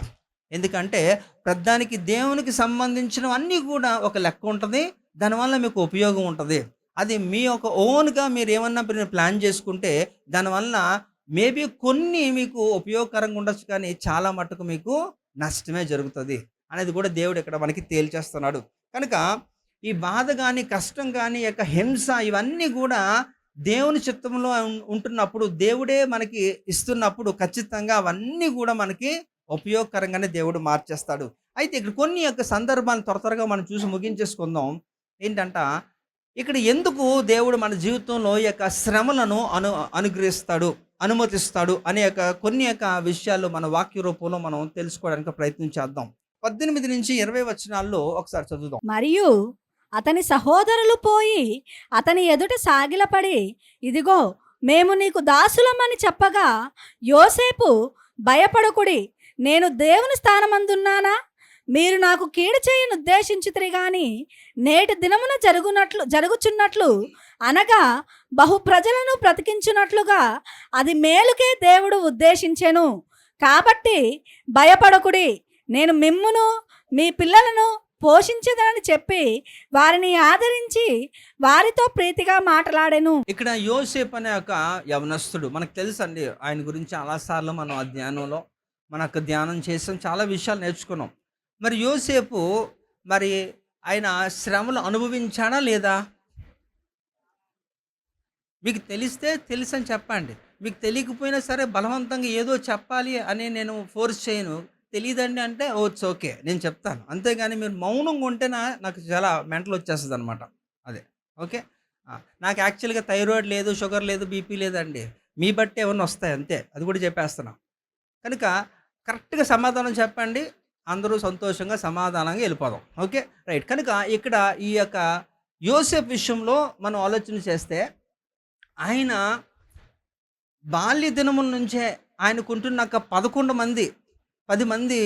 ఎందుకంటే ప్రధానికి దేవునికి సంబంధించినవన్నీ కూడా ఒక లెక్క ఉంటుంది, దానివల్ల మీకు ఉపయోగం ఉంటుంది. అది మీ యొక్క ఓన్గా మీరు ఏమన్నా ప్లాన్ చేసుకుంటే దానివల్ల మేబీ కొన్ని మీకు ఉపయోగకరంగా ఉండొచ్చు, కానీ చాలా మటుకు మీకు నష్టమే జరుగుతుంది అనేది కూడా దేవుడు ఇక్కడ మనకి తేల్చేస్తున్నాడు. కనుక ఈ బాధ కానీ, కష్టం కానీ, యొక్క హింస, ఇవన్నీ కూడా దేవుని చిత్తంలో ఉంటున్నప్పుడు, దేవుడే మనకి ఇస్తున్నప్పుడు ఖచ్చితంగా అవన్నీ కూడా మనకి ఉపయోగకరంగానే దేవుడు మార్చేస్తాడు. అయితే ఇక్కడ కొన్ని యొక్క సందర్భాలను త్వరగా మనం చూసి ముగించేసుకుందాం. ఏంటంట, ఇక్కడ ఎందుకు దేవుడు మన జీవితంలో ఈ యొక్క శ్రమలను అనుగ్రహిస్తాడు, అనుమతిస్తాడు అనే కొన్ని విషయాలు మన వాక్య రూపంలో మనం తెలుసుకోవడానికి ప్రయత్నం చేద్దాం. 18-20 వచనాల్లో ఒకసారి చదువుదాం. మరియు అతని సహోదరులు పోయి అతని ఎదుట సాగిలపడి, ఇదిగో మేము నీకు దాసులమని చెప్పగా, యోసేపు భయపడకుడి, నేను దేవుని స్థానమందున్నానా? మీరు నాకు కీడు చేయను ఉద్దేశించితిరి గాని నేటి దినమున జరుగుచున్నట్లు అనగా బహు ప్రజలను బ్రతికించున్నట్లుగా అది మేలుకే దేవుడు ఉద్దేశించెను. కాబట్టి భయపడకుడి, నేను మిమ్మును మీ పిల్లలను పోషించదనని చెప్పి వారిని ఆదరించి వారితో ప్రీతిగా మాట్లాడెను. ఇక్కడ యోసేపు అనే ఒక యవనస్తుడు, మనకు తెలుసు అండి ఆయన గురించి చాలాసార్లు మనం ఆ ధ్యానంలో మనకు ధ్యానం చేసాం, చాలా విషయాలు నేర్చుకున్నాం. మరి యోసేపు మరి ఆయన శ్రమలు అనుభవించాడా లేదా? మీకు తెలిస్తే తెలుసు అని చెప్పండి, మీకు తెలియకపోయినా సరే బలవంతంగా ఏదో చెప్పాలి అని నేను ఫోర్స్ చేయను. తెలియదండి అంటే ఇట్స్ ఓకే, నేను చెప్తాను. అంతేగాని మీరు మౌనంగా ఉంటే నాకు చాలా మెంటల్ వచ్చేస్తుంది అనమాట. అదే ఓకే. నాకు యాక్చువల్గా థైరాయిడ్ లేదు, షుగర్ లేదు, బీపీ లేదండి. మీ బట్టి ఏమన్నా వస్తాయి అంతే, అది కూడా చెప్పేస్తున్నాం. కనుక కరెక్ట్గా సమాధానం చెప్పండి, అందరూ సంతోషంగా సమాధానంగా వెళ్ళిపోదాం. Okay right. కనుక ఇక్కడ ఈ యొక్క యోసేపు విషయంలో మనం ఆలోచన చేస్తే ఆయన బాల్య దినముల నుంచే ఆయనకుంటున్నాక 10 మంది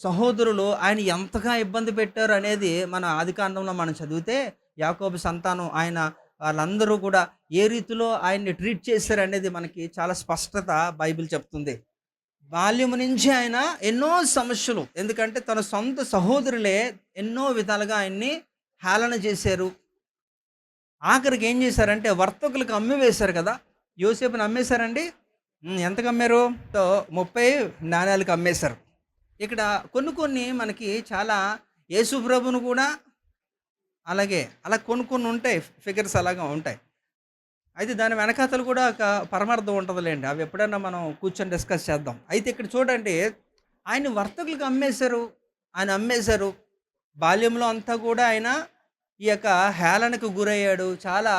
సహోదరులు ఆయన ఎంతగా ఇబ్బంది పెట్టారు అనేది మన ఆదికాండంలో మనం చదివితే యాకోబు సంతానం ఆయన వాళ్ళందరూ కూడా ఏ రీతిలో ఆయన్ని ట్రీట్ చేశారు అనేది మనకి చాలా స్పష్టత బైబిల్ చెప్తుంది. బాల్యము నుంచి ఆయన ఎన్నో సమస్యలు, ఎందుకంటే తన సొంత సహోదరులే ఎన్నో విధాలుగా ఆయన్ని హేళన చేశారు. ఆఖరికి ఏం చేశారంటే వర్తకులకు అమ్మి వేశారు కదా, యోసేపుని అమ్మేశారండి. ఎంతకు అమ్మారు? 30 నాణ్యాలకు అమ్మేశారు. ఇక్కడ కొన్ని మనకి చాలా యేసు ప్రభును కూడా అలాగే అలా కొన్ని ఉంటాయి, ఫిగర్స్ అలాగా ఉంటాయి. అయితే దాని వెనకాతలు కూడా ఒక పరమార్థం ఉంటుందిలేండి, అవి ఎప్పుడైనా మనం కూర్చొని డిస్కస్ చేద్దాం. అయితే ఇక్కడ చూడండి, ఆయన వర్తకులకు ఆయన అమ్మేశారు. బాల్యంలో అంతా కూడా ఆయన ఈ యొక్క హేళనకు గురయ్యాడు, చాలా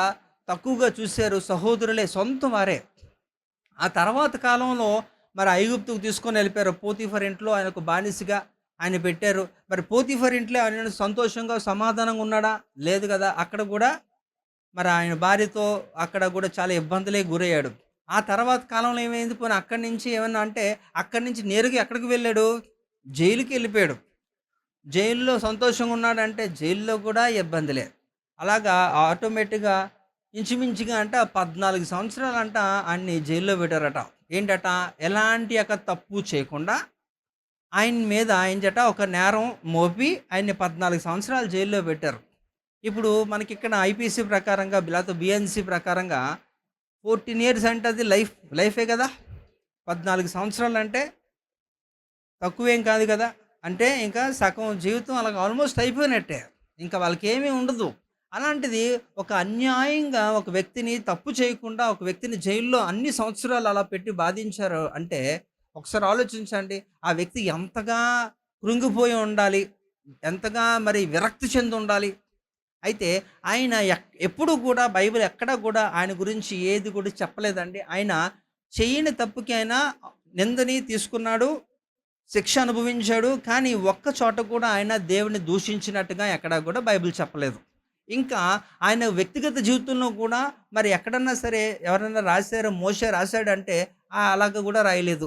తక్కువగా చూశారు, సహోదరులే సొంత వారే. ఆ తర్వాత కాలంలో మరి ఐగుప్తుకు తీసుకొని వెళ్ళిపోయారు. పోతీఫర్ ఇంట్లో ఆయనకు బానిసగా ఆయన పెట్టారు. మరి పోతీఫర్ ఇంట్లో ఆయన సంతోషంగా సమాధానంగా ఉన్నాడా? లేదు కదా. అక్కడ కూడా మరి ఆయన భార్యతో అక్కడ కూడా చాలా ఇబ్బందులే గురయ్యాడు. ఆ తర్వాత కాలంలో ఏమైంది? పోనీ అక్కడి నుంచి ఏమన్నా అంటే అక్కడి నుంచి నేరుగా ఎక్కడికి వెళ్ళాడు? జైలుకి వెళ్ళిపోయాడు. జైల్లో సంతోషంగా ఉన్నాడంటే జైల్లో కూడా ఇబ్బందులే. అలాగా ఆటోమేటిక్గా ఇంచుమించుగా అంట 14 సంవత్సరాలంట ఆయన్ని జైల్లో పెట్టారట. ఏంటట? ఎలాంటి యొక్క తప్పు చేయకుండా ఆయన మీద ఒక నేరం మోపి ఆయన్ని 14 సంవత్సరాలు జైల్లో పెట్టారు. ఇప్పుడు మనకి ఇక్కడ ఐపీసీ ప్రకారంగా లేకపోతే బిఎన్సి ప్రకారంగా 14 ఇయర్స్ అంటే అది లైఫే కదా. 14 సంవత్సరాలు అంటే తక్కువేం కాదు కదా. అంటే ఇంకా సగం జీవితం అలాగ ఆల్మోస్ట్ అయిపోయినట్టే, ఇంకా వాళ్ళకి ఏమీ ఉండదు. అలాంటిది ఒక అన్యాయంగా ఒక వ్యక్తిని తప్పు చేయకుండా ఒక వ్యక్తిని జైల్లో అన్ని సంవత్సరాలు అలా పెట్టి బాధించారు అంటే ఒకసారి ఆలోచించండి, ఆ వ్యక్తి ఎంతగా కృంగిపోయి ఉండాలి, ఎంతగా మరి విరక్తి చెంది ఉండాలి. అయితే ఆయన ఎప్పుడు కూడా బైబిల్ ఎక్కడ కూడా ఆయన గురించి ఏది కూడా చెప్పలేదండి. ఆయన చేయని తప్పుకి ఆయన నిందని తీసుకున్నాడు, శిక్ష అనుభవించాడు. కానీ ఒక్క చోట కూడా ఆయన దేవుని దూషించినట్టుగా ఎక్కడా కూడా బైబిల్ చెప్పలేదు. ఇంకా ఆయన వ్యక్తిగత జీవితంలో కూడా మరి ఎక్కడన్నా సరే ఎవరైనా రాశారో, మోషే రాశాడంటే అలాగ కూడా రాయలేదు.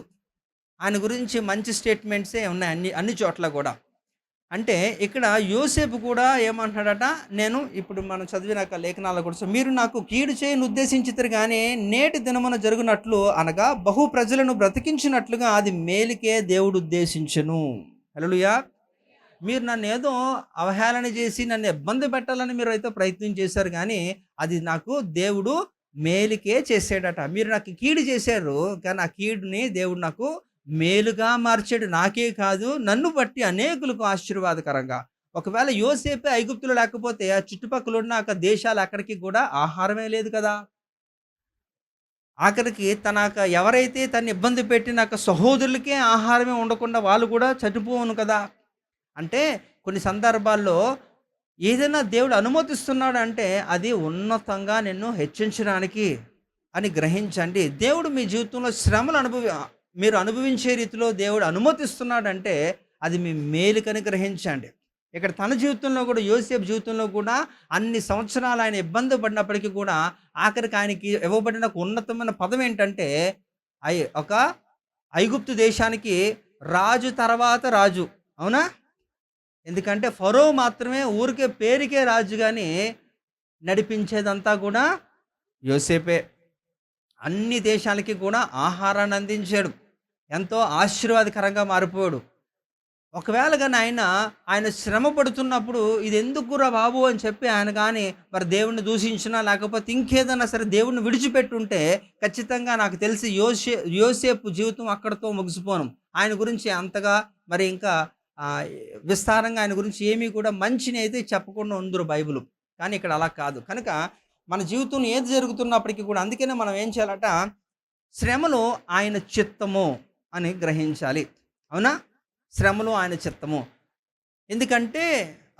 ఆయన గురించి మంచి స్టేట్మెంట్సే ఉన్నాయి అన్ని చోట్ల కూడా. అంటే ఇక్కడ యోసేపు కూడా ఏమంటున్నాడట, నేను ఇప్పుడు మనం చదివినాక లేఖనాల కూడా, మీరు నాకు కీడు చేయని ఉద్దేశించితే కానీ నేటి దినమున జరుగునట్లు అనగా బహు ప్రజలను బ్రతికించినట్లుగా అది మేలుకే దేవుడు ఉద్దేశించును. హల్లెలూయా. మీరు నన్ను ఏదో అవహేళన చేసి నన్ను ఇబ్బంది పెట్టాలని మీరు అయితే ప్రయత్నం చేశారు, కానీ అది నాకు దేవుడు మేలుకే చేసాడట. మీరు నాకు కీడు చేశారు, కానీ ఆ కీడుని దేవుడు నాకు మేలుగా మార్చాడు. నాకే కాదు, నన్ను బట్టి అనేకులకు ఆశీర్వాదకరంగా. ఒకవేళ యోసేపే ఐగుప్తులు లేకపోతే ఆ చుట్టుపక్కల ఉన్న దేశాలు అక్కడికి కూడా ఆహారమే లేదు కదా. ఆఖరికి ఎవరైతే తను ఇబ్బంది పెట్టిన సహోదరులకే ఆహారమే ఉండకుండా వాళ్ళు కూడా చనిపోవును కదా. అంటే కొన్ని సందర్భాల్లో ఏదైనా దేవుడు అనుమతిస్తున్నాడు అంటే అది ఉన్నతంగా నిన్ను హెచ్చించడానికి అని గ్రహించండి. దేవుడు మీ జీవితంలో శ్రమలు మీరు అనుభవించే రీతిలో దేవుడు అనుమతిస్తున్నాడంటే అది మీ మేలుకని గ్రహించండి. ఇక్కడ తన జీవితంలో కూడా, యోసేపు జీవితంలో కూడా అన్ని సంవత్సరాలు ఆయన ఇబ్బంది పడినప్పటికీ కూడా ఆఖరికి ఆయనకి ఇవ్వబడిన ఉన్నతమైన పదం ఏంటంటే ఒక ఐగుప్తు దేశానికి రాజు తర్వాత రాజు. అవునా? ఎందుకంటే ఫరో మాత్రమే ఊరికే పేరుకే రాజు కానీ నడిపించేదంతా కూడా యోసేపే. అన్ని దేశాలకి కూడా ఆహారాన్ని అందించాడు, ఎంతో ఆశీర్వాదకరంగా మారిపోయాడు. ఒకవేళ కానీ ఆయన శ్రమ పడుతున్నప్పుడు ఇది ఎందుకురా బాబు అని చెప్పి ఆయన కానీ మరి దేవుణ్ణి దూషించినా లేకపోతే ఇంకేదన్నా సరే దేవుణ్ణి విడిచిపెట్టుంటే ఖచ్చితంగా నాకు తెలిసి యోసేపు జీవితం అక్కడితో ముగిసిపోను. ఆయన గురించి అంతగా మరి ఇంకా ఆ, విస్తారంగా ఆయన గురించి ఏమీ కూడా మంచిని అయితే చెప్పకుండా ఉందరు బైబిల్. కానీ ఇక్కడ అలా కాదు. కనుక మన జీవితంలో ఏది జరుగుతున్నప్పటికీ కూడా అందుకనే మనం ఏం చేయాలట, శ్రమలు ఆయన చిత్తము అని గ్రహించాలి. అవునా? శ్రమలు ఆయన చిత్తము. ఎందుకంటే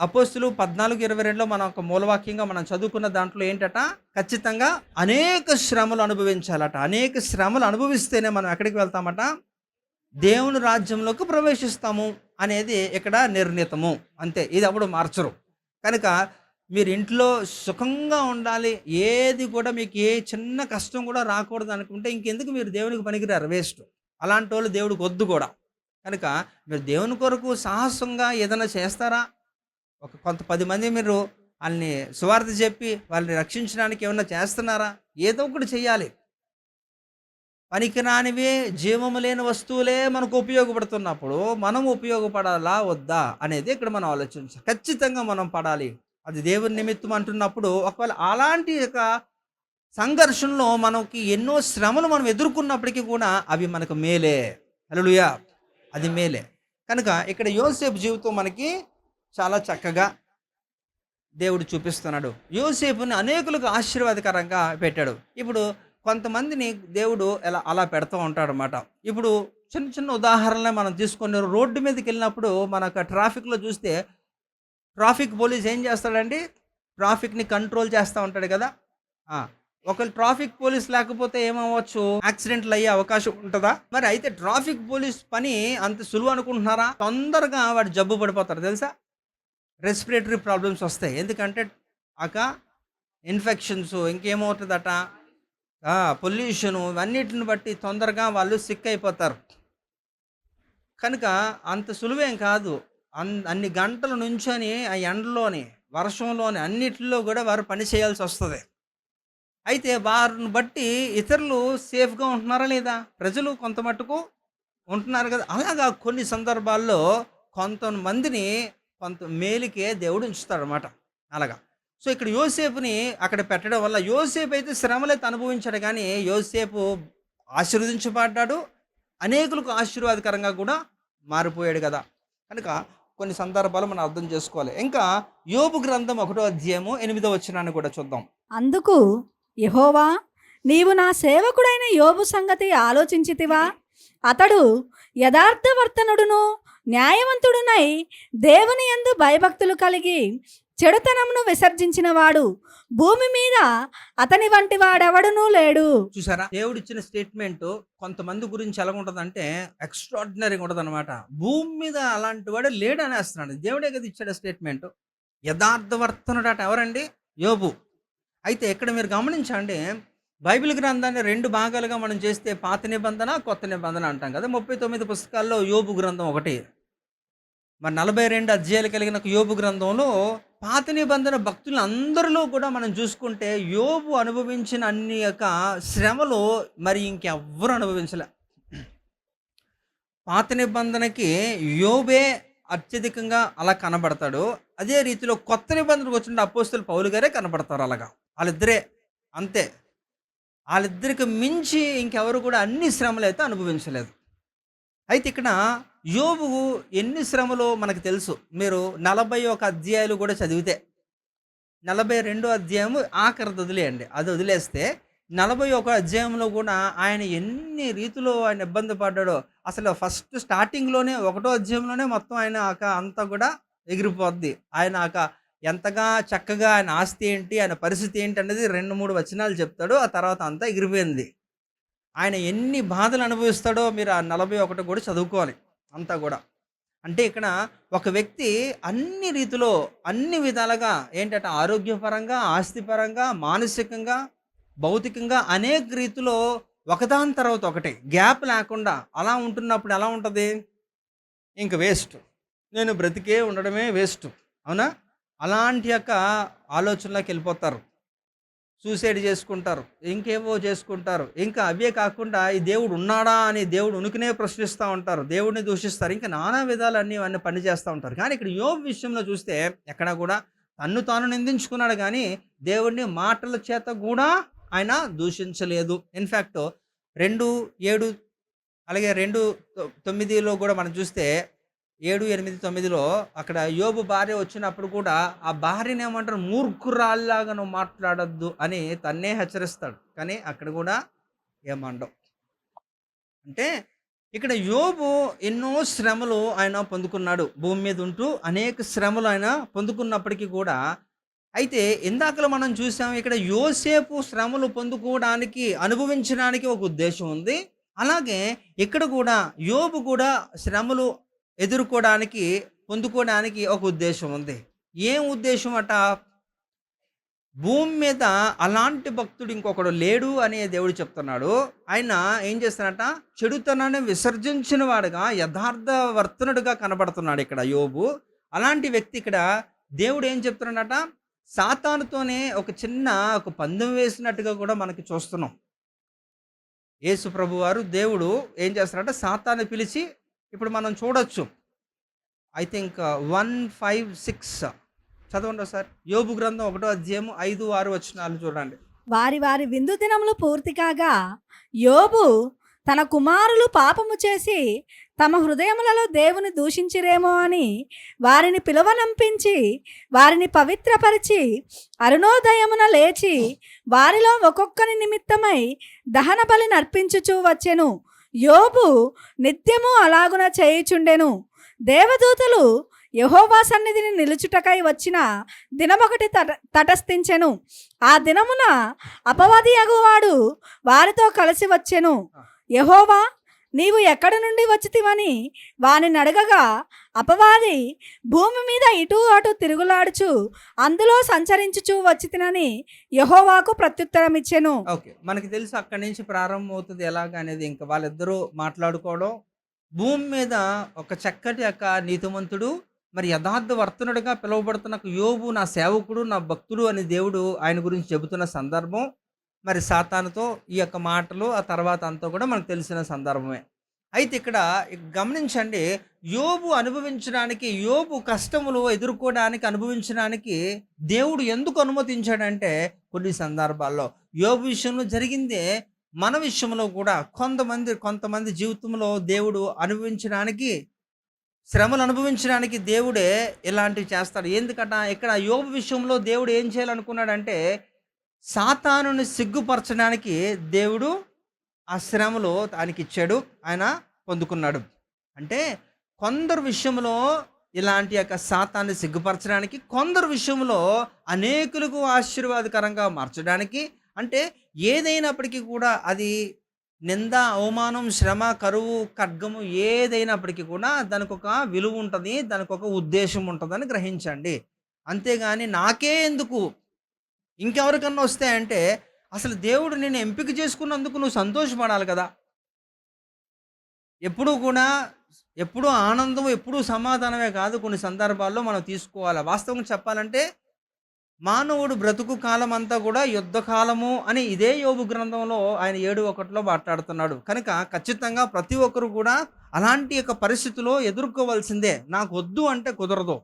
అపోస్తులు 14:22లో మనం ఒక మూలవాక్యంగా మనం చదువుకున్న దాంట్లో ఏంటట, ఖచ్చితంగా అనేక శ్రమలు అనుభవించాలట. అనేక శ్రమలు అనుభవిస్తేనే మనం ఎక్కడికి వెళ్తామట, దేవుని రాజ్యంలోకి ప్రవేశిస్తాము అనేది ఇక్కడ నిర్ణీతము. అంతే, ఇది అప్పుడు మార్చరు. కనుక మీరు ఇంట్లో సుఖంగా ఉండాలి, ఏది కూడా మీకు ఏ చిన్న కష్టం కూడా రాకూడదు అనుకుంటే ఇంకెందుకు మీరు దేవునికి పనికిరారు, వేస్ట్. అలాంటి వాళ్ళు దేవుడికి వద్దు కూడా. కనుక మీరు దేవుని కొరకు సాహసంగా ఏదైనా చేస్తారా? కొంత 10 మంది మీరు వాళ్ళని సువార్త చెప్పి వాళ్ళని రక్షించడానికి ఏమన్నా చేస్తున్నారా? ఏదో ఒకటి చెయ్యాలి. పనికిరానివే జీవము లేని వస్తువులే మనకు ఉపయోగపడుతున్నప్పుడు మనం ఉపయోగపడాలా వద్దా అనేది ఇక్కడ మనం ఆలోచించాలి. ఖచ్చితంగా మనం పడాలి. అది దేవుని నిమిత్తం అంటున్నప్పుడు ఒకవేళ అలాంటి యొక్క సంఘర్షణలో మనకి ఎన్నో శ్రమలు మనం ఎదుర్కొన్నప్పటికీ కూడా అవి మనకు మేలే. హల్లెలూయా, అది మేలే. కనుక ఇక్కడ యోసేపు జీవితం మనకి చాలా చక్కగా దేవుడు చూపిస్తున్నాడు. యోసేపుని అనేకులకు ఆశీర్వాదకరంగా పెట్టాడు. ఇప్పుడు కొంతమందిని దేవుడు అలా పెడతా ఉంటాడు అన్నమాట. ఇప్పుడు చిన్న చిన్న ఉదాహరణలే మనం తీసుకొని రోడ్డు మీదకి వెళ్ళినప్పుడు మనకు ట్రాఫిక్లో చూస్తే ట్రాఫిక్ పోలీస్ ఏం చేస్తాడండి, ట్రాఫిక్ని కంట్రోల్ చేస్తూ ఉంటాడు కదా. ఒకవేళ ట్రాఫిక్ పోలీస్ లేకపోతే ఏమవ్వచ్చు, యాక్సిడెంట్లు అయ్యే అవకాశం ఉంటుందా? మరి అయితే ట్రాఫిక్ పోలీస్ పని అంత సులువు అనుకుంటున్నారా? తొందరగా వాడు జబ్బు పడిపోతారు తెలుసా, రెస్పిరేటరీ ప్రాబ్లమ్స్ వస్తాయి. ఎందుకంటే ఇన్ఫెక్షన్స్, ఇంకేమవుతుందట, పొల్యూషను, ఇవన్నిటిని బట్టి తొందరగా వాళ్ళు సిక్ అయిపోతారు. కనుక అంత సులువేం కాదు. అన్ని గంటల నుంచొని ఆ ఎండలోని వర్షంలోని అన్నిటిలో కూడా వారు పని చేయాల్సి వస్తుంది. అయితే వారిని బట్టి ఇతరులు సేఫ్గా ఉంటున్నారా లేదా? ప్రజలు కొంత మట్టుకు ఉంటున్నారు కదా. అలాగా కొన్ని సందర్భాల్లో కొంతమందిని కొంత మేలుకే దేవుడు ఉంచుతాడు అన్నమాట. అలాగా. సో ఇక్కడ యోసేపుని అక్కడ పెట్టడం వల్ల యోసేపు అయితే శ్రమలైతే అనుభవించాడు, కానీ యోసేపు ఆశీర్వదించబడ్డాడు, అనేకులకు ఆశీర్వాదకరంగా కూడా మారిపోయాడు కదా. కనుక కొన్ని సందర్భాలు మనం అర్థం చేసుకోవాలి. ఇంకా యోబు గ్రంథం 1:8 కూడా చూద్దాం. అందుకు యెహోవా, నీవు నా సేవకుడైన యోబు సంగతి ఆలోచించితివా? అతడు యథార్థవర్తనుడును న్యాయవంతుడునై దేవుని యందు భయభక్తులు కలిగి చెడుతనమును విసర్జించిన వాడు, భూమి మీద అతని వంటి వాడెవడునూ లేడు. చూసారా, దేవుడు ఇచ్చిన స్టేట్మెంట్ కొంతమంది గురించి ఎలా ఉంటుందంటే ఎక్స్ట్రాడినరీగా ఉంటుంది అనమాట. భూమి మీద అలాంటి వాడు లేడు అనేస్తున్నాడు. దేవుడే కదా ఇచ్చాడు స్టేట్మెంట్. యథార్థవర్తనుడట ఎవరండి? యోబు. అయితే ఇక్కడ మీరు గమనించండి, బైబిల్ గ్రంథాన్ని 2 భాగాలుగా మనం చేస్తే పాత నిబంధన, కొత్త నిబంధన అంటాం కదా. 39 పుస్తకాల్లో యోబు గ్రంథం ఒకటి. మరి 42 అధ్యాయాలు కలిగిన యోబు గ్రంథంలో పాత నిబంధన భక్తులు అందరిలో కూడా మనం చూసుకుంటే యోబు అనుభవించిన అన్ని యొక్క శ్రమలు మరి ఇంకెవ్వరు అనుభవించలే. పాత నిబంధనకి యోబే అత్యధికంగా అలా కనబడతాడు. అదే రీతిలో కొత్త నిబంధనకు వచ్చిన అపోస్తలుడు పౌలు గారే కనబడతారు. అలాగా వాళ్ళిద్దరే, అంతే. వాళ్ళిద్దరికి మించి ఇంకెవరు కూడా అన్ని శ్రమలు అయితే అనుభవించలేదు. అయితే ఇక్కడ యోబు ఎన్ని శ్రమలో మనకు తెలుసు. మీరు 41 అధ్యాయాలు కూడా చదివితే 42 అధ్యాయము ఆఖరిది వదిలేయండి, అది వదిలేస్తే 41 అధ్యాయంలో కూడా ఆయన ఎన్ని రీతిలో ఆయన ఇబ్బంది పడ్డాడో. అసలు ఫస్ట్ స్టార్టింగ్లోనే 1వ అధ్యాయంలోనే మొత్తం ఆయన అంతా కూడా ఎగిరిపోద్ది. ఆయన ఎంతగా చక్కగా ఆయన ఆస్తి ఏంటి, ఆయన పరిస్థితి ఏంటి అనేది 2-3 వచనాలు చెప్తాడు. ఆ తర్వాత అంతా ఎగిరిపోయింది. ఆయన ఎన్ని బాధలు అనుభవిస్తాడో మీరు ఆ 41 కూడా చదువుకోవాలి అంతా కూడా. అంటే ఇక్కడ ఒక వ్యక్తి అన్ని రీతిలో అన్ని విధాలుగా ఏంటంటే ఆరోగ్యపరంగా, ఆస్తిపరంగా, మానసికంగా, భౌతికంగా అనేక రీతిలో ఒకదాని తర్వాత ఒకటి గ్యాప్ లేకుండా అలా ఉంటున్నప్పుడు ఎలా ఉంటుంది, ఇంక వేస్ట్. నేను బ్రతికే ఉండడమే వేస్ట్, అవునా? అలాంటి యొక్క ఆలోచనలోకి వెళ్ళిపోతారు. సూసైడ్ చేసుకుంటారు, ఇంకేవో చేసుకుంటారు. ఇంకా అవే కాకుండా ఈ దేవుడు ఉన్నాడా అని దేవుడు ఉనికినే ప్రశ్నిస్తూ ఉంటారు, దేవుడిని దూషిస్తారు, ఇంకా నానా విధాలు అన్నీ పని చేస్తూ ఉంటారు. కానీ ఇక్కడ యోబు విషయంలో చూస్తే ఎక్కడ కూడా తన్ను తాను నిందించుకున్నాడు, కానీ దేవుడిని మాటల చేత కూడా ఆయన దూషించలేదు. ఇన్ఫ్యాక్ట్ 2:7 అలాగే 2:9లో కూడా మనం చూస్తే 7, 8, 9లో అక్కడ యోబు భార్య వచ్చినప్పుడు కూడా ఆ భార్యని ఏమంటారు, మూర్ఖురాల్లాగా నువ్వు మాట్లాడొద్దు అని తన్నే హెచ్చరిస్తాడు. కానీ అక్కడ కూడా ఏమండవు. అంటే ఇక్కడ యోబు ఎన్నో శ్రమలు ఆయన పొందుకున్నాడు, భూమి మీద ఉంటూ అనేక శ్రమలు ఆయన పొందుకున్నప్పటికీ కూడా. అయితే ఇందాకలో మనం చూసాం, ఇక్కడ యోసేపు శ్రమలు పొందుకోవడానికి అనుభవించడానికి ఒక ఉద్దేశం ఉంది. అలాగే ఇక్కడ కూడా యోబు కూడా శ్రమలు ఎదుర్కోవడానికి పొందుకోవడానికి ఒక ఉద్దేశం ఉంది. ఏం ఉద్దేశం అట? భూమి మీద అలాంటి భక్తుడు ఇంకొకడు లేడు అని దేవుడు చెప్తున్నాడు. ఆయన ఏం చేస్తానట, చెడుతనాన్ని విసర్జించిన వాడుగా యథార్థ వర్తనుడుగా కనబడుతున్నాడు ఇక్కడ యోబు. అలాంటి వ్యక్తి ఇక్కడ దేవుడు ఏం చెప్తున్నాడట, సాతానుతోనే ఒక పందెం వేసినట్టుగా కూడా మనకి చూస్తున్నాం. యేసు ప్రభు వారు దేవుడు ఏం చేస్తారంటే సాతాను పిలిచి, ఇప్పుడు మనం చూడొచ్చు, ఐ థింక్ 1:5-6 చదవండి సార్. యోబు గ్రంథం 1:5-6 చూడండి. వారి వారి విందు దినములు పూర్తి కాగా యోబు తన కుమారులు పాపము చేసి తమ హృదయములలో దేవుని దూషించిరేమో అని వారిని పిలువనంపించి వారిని పవిత్రపరిచి అరుణోదయమున లేచి వారిలో ఒక్కొక్కని నిమిత్తమై దహన బలి నర్పించుచూ వచ్చెను. యోబు నిత్యము అలాగున చేయుచుండెను. దేవదూతలు యెహోవా సన్నిధిని నిలుచుటకై వచ్చిన దినమొకటి తటస్థించెను. ఆ దినమున అపవాది అగువాడు వారితో కలిసి వచ్చెను. యెహోవా, నీవు ఎక్కడి నుండి వచ్చితివని వానిని అడగగా, అపవాది, భూమి మీద ఇటు అటు తిరుగులాడుచు అందులో సంచరించుచూ వచ్చితినని యెహోవాకు ప్రత్యుత్తరం ఇచ్చెను. ఓకే, మనకి తెలుసు అక్కడి నుంచి ప్రారంభం అవుతుంది ఎలాగనేది. ఇంకా వాళ్ళిద్దరూ మాట్లాడుకోవడం. భూమి మీద ఒక చక్కటి యొక్క నీతిమంతుడు, మరి యథార్థ వర్తనుడిగా పిలువబడుతున్న యోబు నా సేవకుడు, నా భక్తుడు అని దేవుడు ఆయన గురించి చెబుతున్న సందర్భం. మరి సాతానుతో ఈ యొక్క మాటలు ఆ తర్వాత అంతా కూడా మనకు తెలిసిన సందర్భమే. అయితే ఇక్కడ గమనించండి, యోబు అనుభవించడానికి, యోబు కష్టములు ఎదుర్కోవడానికి, అనుభవించడానికి దేవుడు ఎందుకు అనుమతించాడంటే, కొన్ని సందర్భాల్లో యోబు విషయంలో జరిగిందే మన విషయంలో కూడా కొంతమంది జీవితంలో దేవుడు అనుభవించడానికి, శ్రమలు అనుభవించడానికి దేవుడే ఇలాంటివి చేస్తాడు. ఎందుకట, ఇక్కడ యోబు విషయంలో దేవుడు ఏం చేయాలనుకున్నాడంటే, సాతానుని సిగ్గుపరచడానికి దేవుడు ఆ శ్రమలు ఆయనకి ఇచ్చాడు, ఆయన పొందుకున్నాడు. అంటే కొందరు విషయంలో ఇలాంటి యొక్క సాతాన్ని సిగ్గుపరచడానికి, కొందరు విషయంలో అనేకులకు ఆశీర్వాదకరంగా మార్చడానికి, అంటే ఏదైనప్పటికీ కూడా అది నింద, అవమానం, శ్రమ, కరువు, ఖడ్గము ఏదైనప్పటికీ కూడా దానికి ఒక విలువ ఉంటుంది, దానికి ఒక ఉద్దేశం ఉంటుందని గ్రహించండి. అంతేగాని నాకే ఎందుకు, ఇంకెవరికన్నా వస్తాయంటే, అసలు దేవుడు నేను ఎంపిక చేసుకున్నందుకు నువ్వు సంతోషపడాలి కదా. ఎప్పుడూ ఆనందం, ఎప్పుడూ సమాధానమే కాదు, కొన్ని సందర్భాల్లో మనం తీసుకోవాలి. వాస్తవంగా చెప్పాలంటే మానవుడు బ్రతుకు కాలం అంతా కూడా యుద్ధ కాలము అని ఇదే యోబు గ్రంథంలో ఆయన 7:1 మాట్లాడుతున్నాడు. కనుక ఖచ్చితంగా ప్రతి ఒక్కరు కూడా అలాంటి యొక్క పరిస్థితిలో ఎదుర్కోవాల్సిందే. నాకు వద్దు అంటే కుదరదు,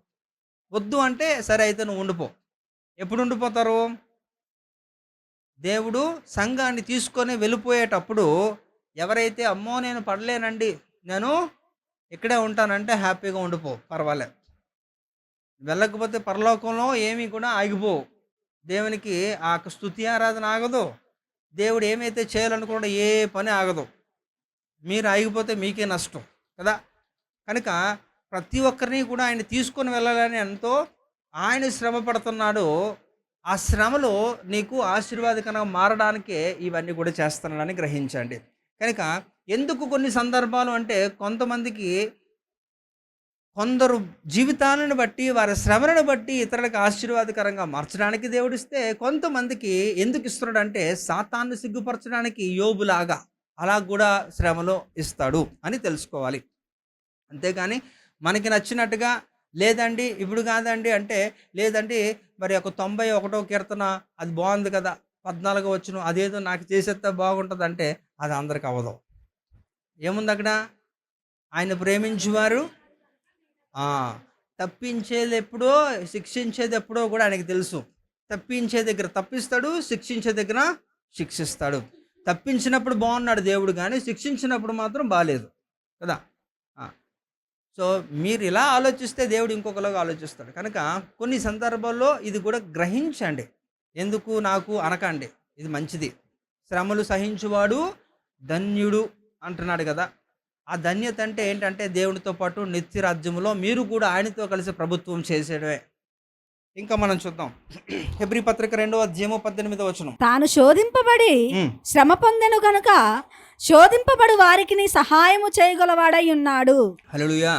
వద్దు అంటే సరే అయితే నువ్వు ఉండిపో. ఎప్పుడు ఉండిపోతారు? దేవుడు సంఘాన్ని తీసుకొని వెళ్ళిపోయేటప్పుడు ఎవరైతే అమ్మో నేను పడలేనండి, నేను ఇక్కడే ఉంటానంటే హ్యాపీగా ఉండిపో, పర్వాలేదు. వెళ్ళకపోతే పరలోకంలో ఏమీ కూడా ఆగిపోవు. దేవునికి ఆ స్తుతి ఆరాధన ఆగదు. దేవుడు ఏమైతే చేయాలనుకున్నాడో ఏ పని ఆగదు. మీరు ఆగిపోతే మీకే నష్టం కదా. కనుక ప్రతి ఒక్కరిని కూడా ఆయన తీసుకొని వెళ్ళాలని ఎంతో ఆయన శ్రమ పడుతున్నాడు. ఆ శ్రమలో నీకు ఆశీర్వాదకరంగా మారడానికే ఇవన్నీ కూడా చేస్తున్నాడని గ్రహించండి. కనుక ఎందుకు కొన్ని సందర్భాలు అంటే, కొందరు జీవితాలను బట్టి, వారి శ్రమలను బట్టి ఇతరులకు ఆశీర్వాదకరంగా మార్చడానికి దేవుడిస్తే, కొంతమందికి ఎందుకు ఇస్తున్నాడంటే సాతాన్ని సిగ్గుపరచడానికి యోబులాగా అలా కూడా శ్రమలో ఇస్తాడు అని తెలుసుకోవాలి. అంతేగాని మనకి నచ్చినట్టుగా లేదండి ఇప్పుడు కాదండి అంటే, లేదండి మరి ఒక 91వ కీర్తన అది బాగుంది కదా, 14వ వచనం అదేదో నాకు చేసేస్తే బాగుంటుందంటే అది అందరికి అవ్వదు. ఏముంది అక్కడ? ఆయన ప్రేమించువారు ఆ! తప్పించేది ఎప్పుడో, శిక్షించేది ఎప్పుడో కూడా ఆయనకి తెలుసు. తప్పించే దగ్గర తప్పిస్తాడు, శిక్షించే దగ్గర శిక్షిస్తాడు. తప్పించినప్పుడు బాగున్నాడు దేవుడు గానీ, శిక్షించినప్పుడు మాత్రం బాలేదు కదా! ఆ! సో, మీరు ఇలా ఆలోచిస్తే దేవుడు ఇంకొకలాగా ఆలోచిస్తాడు. కనుక కొన్ని సందర్భాల్లో ఇది కూడా గ్రహించండి. ఎందుకు నాకు అనకండి. ఇది మంచిది. శ్రమలు సహించువాడు ధన్యుడు అంటున్నాడు కదా! ఆ ధన్యత అంటే ఏంటంటే దేవునితో పాటు నిత్య రాజ్యములో మీరు కూడా ఆయనతో కలిసి ప్రభుత్వం చేసేయడమే. ఇంకా మనం చూద్దాం. హెబ్రీ పత్రిక 2వ అధ్యాయము 18వ వచనం. తాను శోధింపబడి హ్మ్. శ్రమ పొందెను గనుక శోధింపబడు వారికి నీ సహాయము చేయగలవాడై ఉన్నాడు. హల్లెలూయా.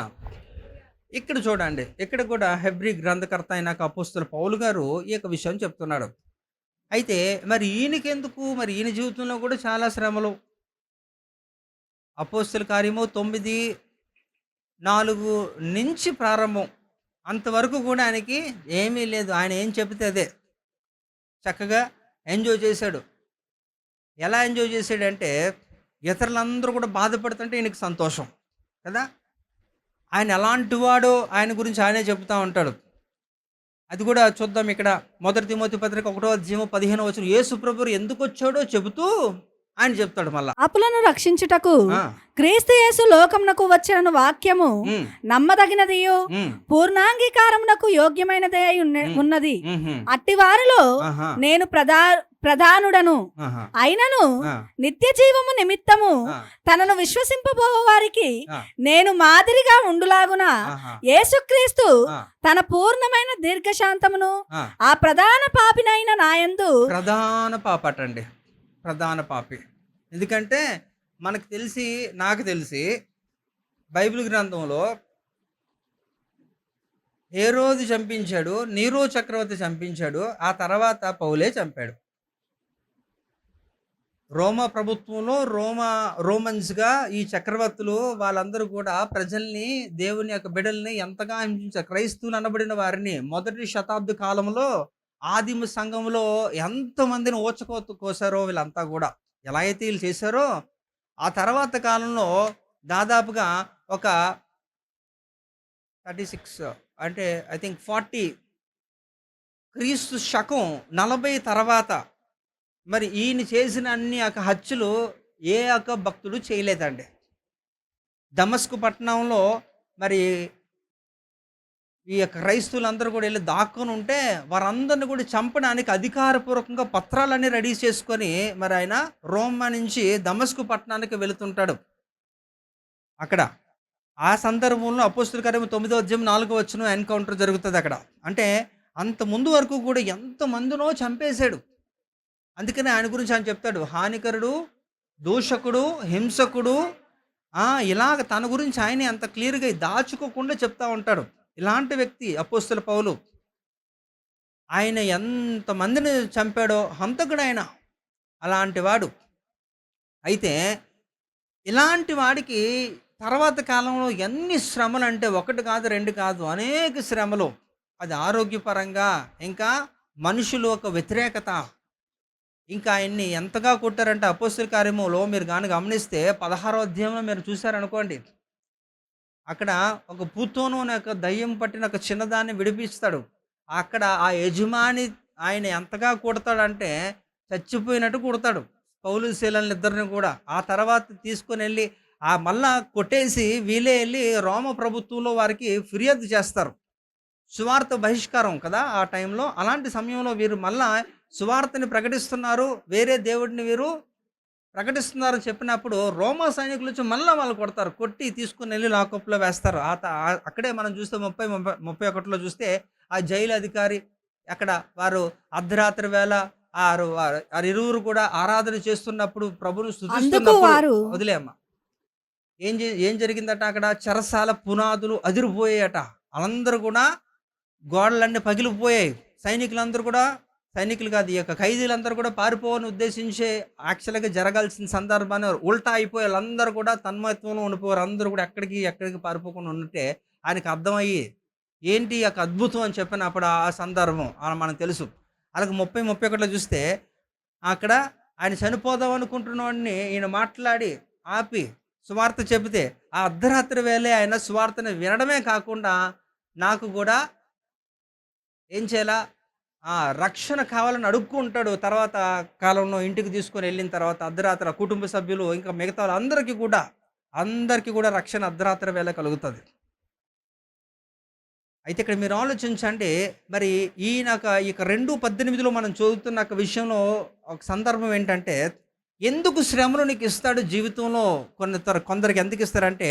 ఇక్కడ చూడండి, ఇక్కడ కూడా హెబ్రీ గ్రంథకర్త అయిన అపోస్తలుడు పౌలు గారు ఈ యొక్క విషయం చెప్తున్నాడు. అయితే మరి ఈయనకెందుకు, మరి ఈయన జీవితంలో కూడా చాలా శ్రమలు. అపోస్తల కార్యము 9:4 నుంచి ప్రారంభం అంతవరకు కూడా ఆయనకి ఏమీ లేదు. ఆయన ఏం చెబితే అదే చక్కగా ఎంజాయ్ చేశాడు. ఎలా ఎంజాయ్ చేశాడంటే, ఇతరులందరూ కూడా బాధపడుతుంటే ఈయనకి సంతోషం కదా. ఆయన ఎలాంటి వాడో ఆయన గురించి ఆయనే చెబుతూ ఉంటాడు. అది కూడా చూద్దాం. ఇక్కడ 1 తిమోతి పత్రిక 1వ అధ్యాయము 15వ వచనం. యేసు ప్రభువు ఎందుకు వచ్చాడో చెబుతూ ఆయన చెప్తాడు మళ్ళా. పాపులను రక్షించుటకు ఆ, క్రీస్తు యేసు లోకమునకు వచ్చిన వాక్యము ఉమ్, నమ్మదగినదియు ఉమ్, పూర్ణాంగీకారమునకు యోగ్యమైనదే ఉన్నది. ఉమ్హు, అట్టి వారిలో ఆహా, నేను ప్రధానుడను ఆహా, అయినను ఆ, నిత్య జీవము నిమిత్తము ఆ, తనను విశ్వసింపబో వారికి ఆ, నేను మాదిరిగా ఉండులాగున ఆహా, యేసుక్రీస్తు ఆ, తన పూర్ణమైన దీర్ఘశాంతమును ఆ. ఆ ప్రధాన పాపినైన నాయందు ప్రధాన పాపటండి, ప్రధాన పాపి. ఎందుకంటే మనకు తెలిసి, నాకు తెలిసి బైబిల్ గ్రంథంలో హేరోదు చంపించాడు, నీరో చక్రవర్తి చంపించాడు, ఆ తర్వాత పౌలే చంపాడు. రోమా ప్రభుత్వంలో రోమన్స్గా ఈ చక్రవర్తులు వాళ్ళందరూ కూడా ప్రజల్ని, దేవుని యొక్క బిడ్డల్ని ఎంతగా హింసించారు. క్రైస్తవులు అనబడిన వారిని మొదటి శతాబ్ది కాలంలో ఆదిమ సంఘంలో ఎంతమందిని కోసారో వీళ్ళంతా కూడా ఎలా అయితే వీళ్ళు చేశారో, ఆ తర్వాత కాలంలో దాదాపుగా ఒక 36 అంటే ఐ థింక్ 40 క్రీస్తు శకం 40 తర్వాత మరి ఈయన చేసిన అన్ని యొక్క హత్యలు ఏ యొక్క భక్తుడు చేయలేదండి. దమస్కు పట్టణంలో మరి ఈ యొక్క క్రైస్తవులందరూ కూడా వెళ్ళి దాక్కుని ఉంటే వారందరిని కూడా చంపడానికి అధికారపూర్వకంగా పత్రాలన్నీ రెడీ చేసుకొని మరి ఆయన రోమా నుంచి దమస్కు పట్టణానికి వెళుతుంటాడు. అక్కడ ఆ సందర్భంలో అపోస్తలుల కార్యము 9వ అధ్యాయం 4వ వచనం ఎన్కౌంటర్ జరుగుతుంది అక్కడ. అంటే అంత ముందు వరకు కూడా ఎంతమందినో చంపేశాడు. అందుకని ఆయన గురించి ఆయన చెప్తాడు, హానికరుడు, దూషకుడు, హింసకుడు, ఇలాగ తన గురించి ఆయనే అంత క్లియర్గా దాచుకోకుండా చెప్తా ఉంటాడు. ఇలాంటి వ్యక్తి అపోస్తల పౌలు. ఆయన ఎంతమందిని చంపాడో హంతకుడు ఆయన, అలాంటి వాడు. అయితే ఇలాంటి వాడికి తర్వాత కాలంలో ఎన్ని శ్రమలు అంటే, ఒకటి కాదు, రెండు కాదు, అనేక శ్రమలు. అది ఆరోగ్యపరంగా, ఇంకా మనుషులు ఒక వ్యతిరేకత, ఇంకా ఆయన్ని ఎంతగా కొట్టారంటే అపోస్తల కార్యములో మీరు కానీ గమనిస్తే 16వ అధ్యాయంలో మీరు చూశారనుకోండి, అక్కడ ఒక పూతోను అనే ఒక దయ్యం పట్టిన ఒక చిన్నదాన్ని విడిపిస్తాడు. అక్కడ ఆ యజమాని ఆయన ఎంతగా కొడతాడంటే చచ్చిపోయినట్టు కొడతాడు పౌలు శీలని ఇద్దరిని కూడా. ఆ తర్వాత తీసుకొని వెళ్ళి మళ్ళా కొట్టేసి వీళ్ళే వెళ్ళి రోమ ప్రభుత్వంలో వారికి ఫిర్యాదు చేస్తారు. సువార్త బహిష్కారం కదా ఆ టైంలో. అలాంటి సమయంలో వీరు మళ్ళా సువార్తని ప్రకటిస్తున్నారు, వేరే దేవుడిని వీరు ప్రకటిస్తున్నారని చెప్పినప్పుడు రోమా సైనికులు వచ్చి మళ్ళీ వాళ్ళు కొడతారు. కొట్టి తీసుకుని వెళ్ళి లాకప్లో వేస్తారు. అక్కడే మనం చూస్తే 31లో చూస్తే ఆ జైలు అధికారి అక్కడ వారు అర్ధరాత్రి వేళ ఇరువురు కూడా ఆరాధన చేస్తున్నప్పుడు ప్రభును స్తుతిస్తున్నప్పుడు వదిలేమ్మా ఏం జరిగిందట, అక్కడ చెరసాల పునాదులు అదిరిపోయాయట. వాళ్ళందరూ కూడా గోడలన్నీ పగిలిపోయాయి. సైనికులందరూ కూడా, సైనికులు కాదు, ఈ యొక్క ఖైదీలందరూ కూడా పారిపోవాలని ఉద్దేశించే యాక్చువల్గా జరగాల్సిన సందర్భాన్ని ఉల్టా అయిపోయి వాళ్ళందరూ కూడా తన్మయత్వంలో ఉండిపోయారు. అందరూ కూడా ఎక్కడికి పారిపోకుండా ఉన్నట్టే ఆయనకు అర్థమయ్యి ఏంటి ఒక అద్భుతం అని చెప్పినప్పుడు ఆ సందర్భం మనకు తెలుసు. అలాగే 30, 31 చూస్తే అక్కడ ఆయన చనిపోదాం అనుకుంటున్న వాడిని ఈయన మాట్లాడి ఆపి సువార్త చెబితే ఆ అర్ధరాత్రి వేళే ఆయన సువార్తను వినడమే కాకుండా నాకు కూడా ఏం చేయాలా రక్షణ కావాలని అడుక్కుంటాడు. తర్వాత కాలంలో ఇంటికి తీసుకొని వెళ్ళిన తర్వాత అర్ధరాత్రి కుటుంబ సభ్యులు ఇంకా మిగతా అందరికీ కూడా రక్షణ అర్ధరాత్రి వేళ కలుగుతుంది. అయితే ఇక్కడ మీరు ఆలోచించండి, మరి ఇక 2:18 మనం చదువుతున్న విషయంలో ఒక సందర్భం ఏంటంటే, ఎందుకు శ్రమలు నీకు ఇస్తాడు జీవితంలో కొందరికి ఎందుకు ఇస్తారంటే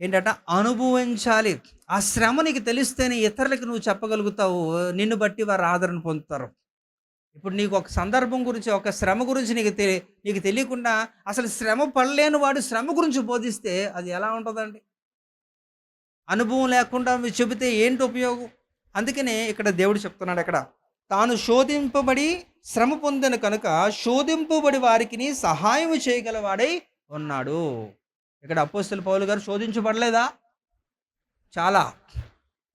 ఏంటంటే అనుభవించాలి. ఆ శ్రమ నీకు తెలిస్తేనే ఇతరులకు నువ్వు చెప్పగలుగుతావు, నిన్ను బట్టి వారు ఆదరణ పొందుతారు. ఇప్పుడు నీకు ఒక సందర్భం గురించి ఒక శ్రమ గురించి నీకు తెలియకుండా అసలు శ్రమ పడలేని వాడు శ్రమ గురించి బోధిస్తే అది ఎలా ఉంటుందండి? అనుభవం లేకుండా మీరు చెబితే ఏంటి ఉపయోగం? అందుకనే ఇక్కడ దేవుడు చెప్తున్నాడు, ఇక్కడ తాను శోధింపబడి శ్రమ పొందిన కనుక శోధింపబడి వారికి సహాయం చేయగలవాడై ఉన్నాడు. ఇక్కడ అపోస్తలుడు పౌలు గారు శోధించబడలేదా? చాలా,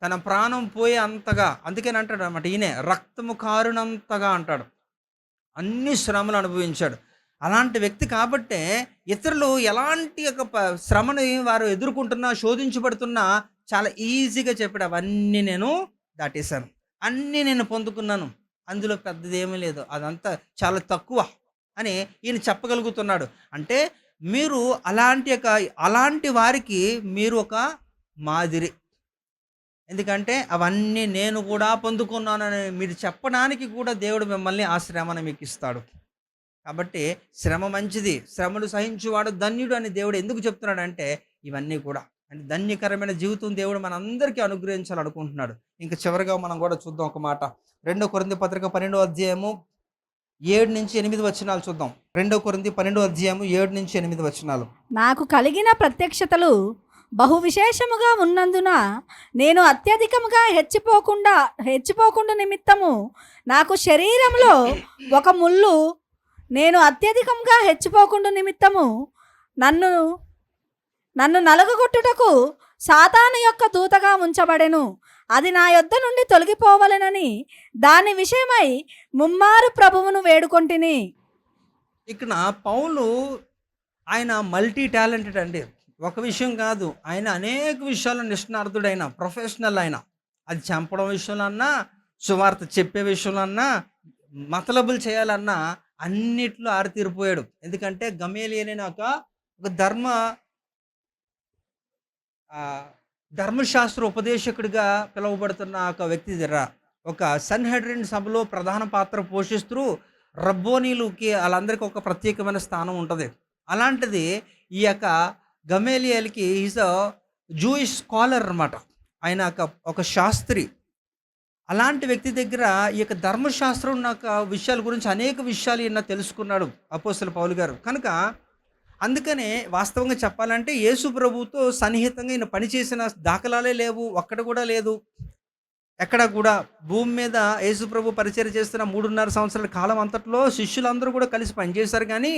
తన ప్రాణం పోయే అంతగా. అందుకని అంటాడు అన్నమాట, ఈయనే రక్తము కారునంతగా అంటాడు, అన్ని శ్రమలు అనుభవించాడు. అలాంటి వ్యక్తి కాబట్టే ఇతరులు ఎలాంటి ఒక శ్రమని వారు ఎదుర్కొంటున్నా శోధించబడుతున్నా చాలా ఈజీగా చెప్పాడు, అవన్నీ నేను దాటేశాను, అన్నీ నేను పొందుకున్నాను, అందులో పెద్దది ఏమీ లేదు, అదంతా చాలా తక్కువ అని ఈయన చెప్పగలుగుతున్నాడు. అంటే మీరు అలాంటి వారికి మీరు ఒక మాదిరి. ఎందుకంటే అవన్నీ నేను కూడా పొందుకున్నానని మీరు చెప్పడానికి కూడా దేవుడు మిమ్మల్ని ఆ శ్రమను మీకు ఇస్తాడు. కాబట్టి శ్రమ మంచిది, శ్రమలు సహించువాడు ధన్యుడు అని దేవుడు ఎందుకు చెప్తున్నాడంటే ఇవన్నీ కూడా అంటే ధన్యకరమైన జీవితం దేవుడు మనందరికీ అనుగ్రహించాలనుకుంటున్నాడు. ఇంకా చివరిగా మనం కూడా చూద్దాం ఒక మాట. 2 కొరింథీ పత్రిక 12వ అధ్యాయము 7-8 వచనాలు చూద్దాం. 2 కొరింథీ 12వ అధ్యాయము 7-8 వచనాలు. నాకు కలిగిన ప్రత్యక్షతలు బహు విశేషముగా ఉన్నందున నేను అత్యధికముగా హెచ్చిపోకుండా నిమిత్తము నాకు శరీరంలో ఒక ముళ్ళు, నేను అత్యధికంగా హెచ్చిపోకుండా నిమిత్తము నన్ను నలుగగొట్టుటకు సాతాను యొక్క దూతగా ఉంచబడెను. అది నా యొద్ద నుండి తొలగిపోవలెనని దాని విషయమై ముమ్మారు ప్రభువును వేడుకొంటిని. ఇక్కడ పౌలు ఆయన మల్టీ టాలెంటెడ్ అండి. ఒక విషయం కాదు, ఆయన అనేక విషయాల్లో నిష్ణార్థుడైన ప్రొఫెషనల్. ఆయన అది చంపడం విషయంలో అన్నా, సువార్త చెప్పే విషయంలో అన్నా, మతలబులు చేయాలన్నా అన్నిట్లో ఆరితీరిపోయాడు. ఎందుకంటే గమేలియల్ అనే ఒక ధర్మశాస్త్ర ఉపదేశకుడిగా పిలువబడుతున్న ఒక వ్యక్తి దగ్గర ఒక సన్హెడ్రిన్ సభలో ప్రధాన పాత్ర పోషిస్తూ రబ్బోనీలుకి వాళ్ళందరికీ ఒక ప్రత్యేకమైన స్థానం ఉంటుంది. అలాంటిది ఈ యొక్క గమేలియల్కి ఈజ్ అ జూయిష్ స్కాలర్ అన్నమాట. ఆయన ఒక శాస్త్రి. అలాంటి వ్యక్తి దగ్గర ఈ యొక్క ధర్మశాస్త్రం విషయాల గురించి అనేక విషయాలు ఈయన తెలుసుకున్నాడు అపోస్తలుడు పౌలు గారు. కనుక అందుకనే వాస్తవంగా చెప్పాలంటే యేసు ప్రభువుతో సన్నిహితంగా ఈయన పనిచేసిన దాఖలాలే లేవు, ఒక్కడ కూడా లేదు. ఎక్కడ కూడా భూమి మీద యేసు ప్రభు పరిచయం చేస్తున్న 3.5 సంవత్సరాల కాలం అంతట్లో శిష్యులందరూ కూడా కలిసి పనిచేశారు. కానీ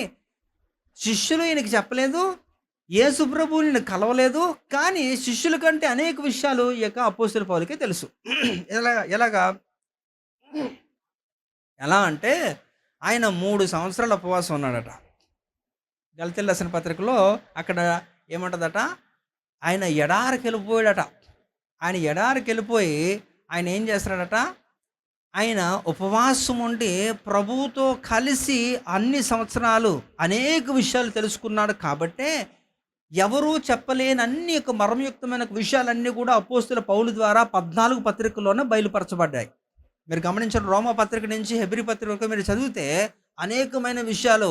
శిష్యులు ఈయనకి చెప్పలేదు, యేసు ప్రభువుని కలవలేదు. కానీ శిష్యుల కంటే అనేక విషయాలు ఈ యొక్క అపోస్తలుడు పౌలుకే తెలుసు. ఎలా అంటే ఆయన 3 సంవత్సరాల ఉపవాసం ఉన్నాడట. గలతీయులకు రాసిన పత్రికలో అక్కడ ఏమంటుందట, ఆయన ఎడారికి వెళ్ళిపోయాడట. ఆయన ఎడారికి వెళ్ళిపోయి ఆయన ఏం చేస్తాడట, ఆయన ఉపవాసం ఉండి ప్రభువుతో కలిసి అన్ని సంవత్సరాలు అనేక విషయాలు తెలుసుకున్నాడు. కాబట్టే ఎవరూ చెప్పలేని అన్ని యొక్క మర్మయుక్తమైన విషయాలన్నీ కూడా అపోస్తలుడు పౌలు ద్వారా 14 పత్రికల్లోనే బయలుపరచబడ్డాయి. మీరు గమనించిన రోమా పత్రిక నుంచి హెబ్రీ పత్రిక వరకు మీరు చదివితే అనేకమైన విషయాలు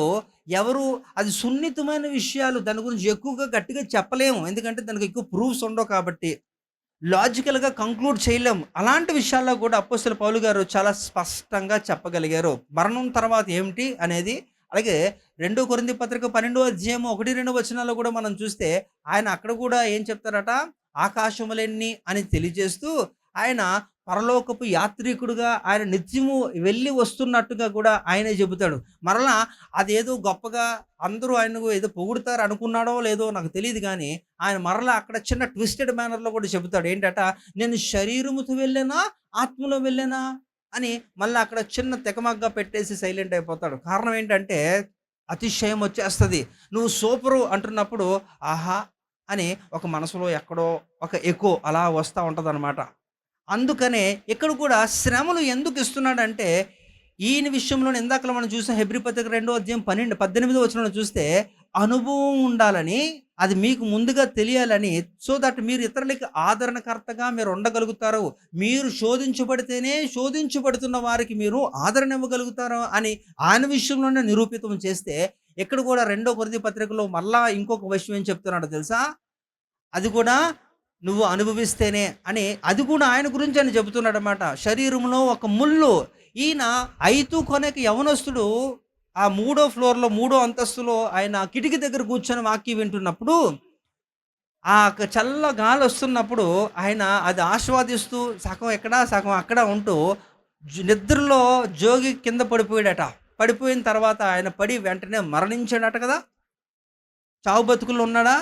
అది సున్నితమైన విషయాలు, దాని గురించి ఎక్కువగా గట్టిగా చెప్పలేము. ఎందుకంటే దానికి ఎక్కువ ప్రూఫ్స్ ఉండవు కాబట్టి లాజికల్గా కంక్లూడ్ చేయలేము. అలాంటి విషయాల్లో కూడా అపోస్తలుడు పౌలు గారు చాలా స్పష్టంగా చెప్పగలిగారు మరణం తర్వాత ఏమిటి అనేది. అలాగే 2 కొరింథీ పత్రిక 12వ అధ్యాయము 1-2 వచనాల్లో కూడా మనం చూస్తే ఆయన అక్కడ కూడా ఏం చెప్తారట, ఆకాశములెన్ని అని తెలియజేస్తూ ఆయన పరలోకపు యాత్రికుడుగా ఆయన నిత్యము వెళ్ళి వస్తున్నట్టుగా కూడా ఆయనే చెబుతాడు. మరలా అదేదో గొప్పగా అందరూ ఆయనకు ఏదో పొగుడుతారు అనుకున్నాడో లేదో నాకు తెలీదు గానీ, ఆయన మరలా అక్కడ చిన్న ట్విస్టెడ్ మేనర్‌లో కూడా చెబుతాడు. ఏంటట, నేను శరీరముతో వెళ్ళానా? ఆత్మలో వెళ్ళానా? అని మళ్ళా అక్కడ చిన్న తెకమగ్గా పెట్టేసి సైలెంట్ అయిపోతాడు. కారణం ఏంటంటే అతిశయం వచ్చేస్తది. నువ్వు సూపరు అంటున్నప్పుడు ఆహా! అని ఒక మనసులో ఎక్కడో ఒక ఎకో అలా వస్తా ఉంటదనమాట. అందుకనే ఇక్కడ కూడా శ్రమలు ఎందుకు ఇస్తున్నాడంటే, ఈయన విషయంలోనే ఇందాకలా మనం చూసాం హెబ్రీ పత్రిక 2:18 వచనంలో చూస్తే, అనుభవం ఉండాలని, అది మీకు ముందుగా తెలియాలని, సో దట్ మీరు ఇతరులకి ఆదరణకర్తగా మీరు ఉండగలుగుతారు. మీరు శోధించబడితేనే శోధించబడుతున్న వారికి మీరు ఆదరణ ఇవ్వగలుగుతారు అని ఆయన విషయంలోనే నిరూపితం చేస్తే, ఇక్కడ కూడా 2 కొరింథీ పత్రికలో మళ్ళా ఇంకొక విషయం ఏం చెప్తున్నాడో తెలుసా? అది కూడా నువ్వు అనుభవిస్తేనే అని, అది కూడా ఆయన గురించి అని చెబుతున్నాడనమాట. శరీరంలో ఒక ముళ్ళు. ఈయన ఐతు కొనక యవనస్తుడు ఆ 3వ ఫ్లోర్‌లో 3వ అంతస్తులో ఆయన కిటికీ దగ్గర కూర్చొని వాక్యం వింటున్నప్పుడు, చల్ల గాలి వస్తున్నప్పుడు ఆయన అది ఆస్వాదిస్తూ సగం ఎక్కడ సగం అక్కడ ఉంటూ నిద్రలో జోగి కింద పడిపోయాడట. పడిపోయిన తర్వాత ఆయన పడి వెంటనే మరణించాడట కదా! చావు బతుకుల్లో ఉన్నాడా?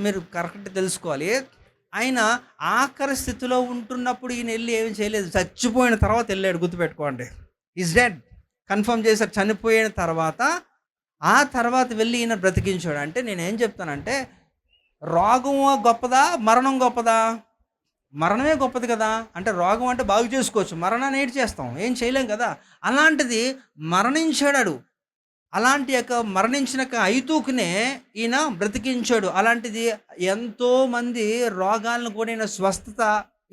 మీరు కరెక్ట్ తెలుసుకోవాలి. ఆయన ఆఖరి స్థితిలో ఉంటున్నప్పుడు ఈయన వెళ్ళి ఏమి చేయలేదు. చచ్చిపోయిన తర్వాత వెళ్ళాడు, గుర్తుపెట్టుకోండి. ఈజ్ డెడ్ కన్ఫర్మ్ చేశారు. చనిపోయిన తర్వాత ఆ తర్వాత వెళ్ళి ఈయన బ్రతికించాడు. అంటే నేనేం చెప్తానంటే, రోగం గొప్పదా, మరణం గొప్పదా? మరణమే గొప్పది కదా. అంటే రోగం అంటే బాగు చేసుకోవచ్చు, మరణాన్ని ఏడ్ చేస్తాం, ఏం చేయలేం కదా. అలాంటిది మరణించాడు. అలాంటి యొక్క మరణించిన ఐతూకునే ఈయన బ్రతికించాడు. అలాంటిది ఎంతోమంది రోగాలను కూడా ఈయన స్వస్థత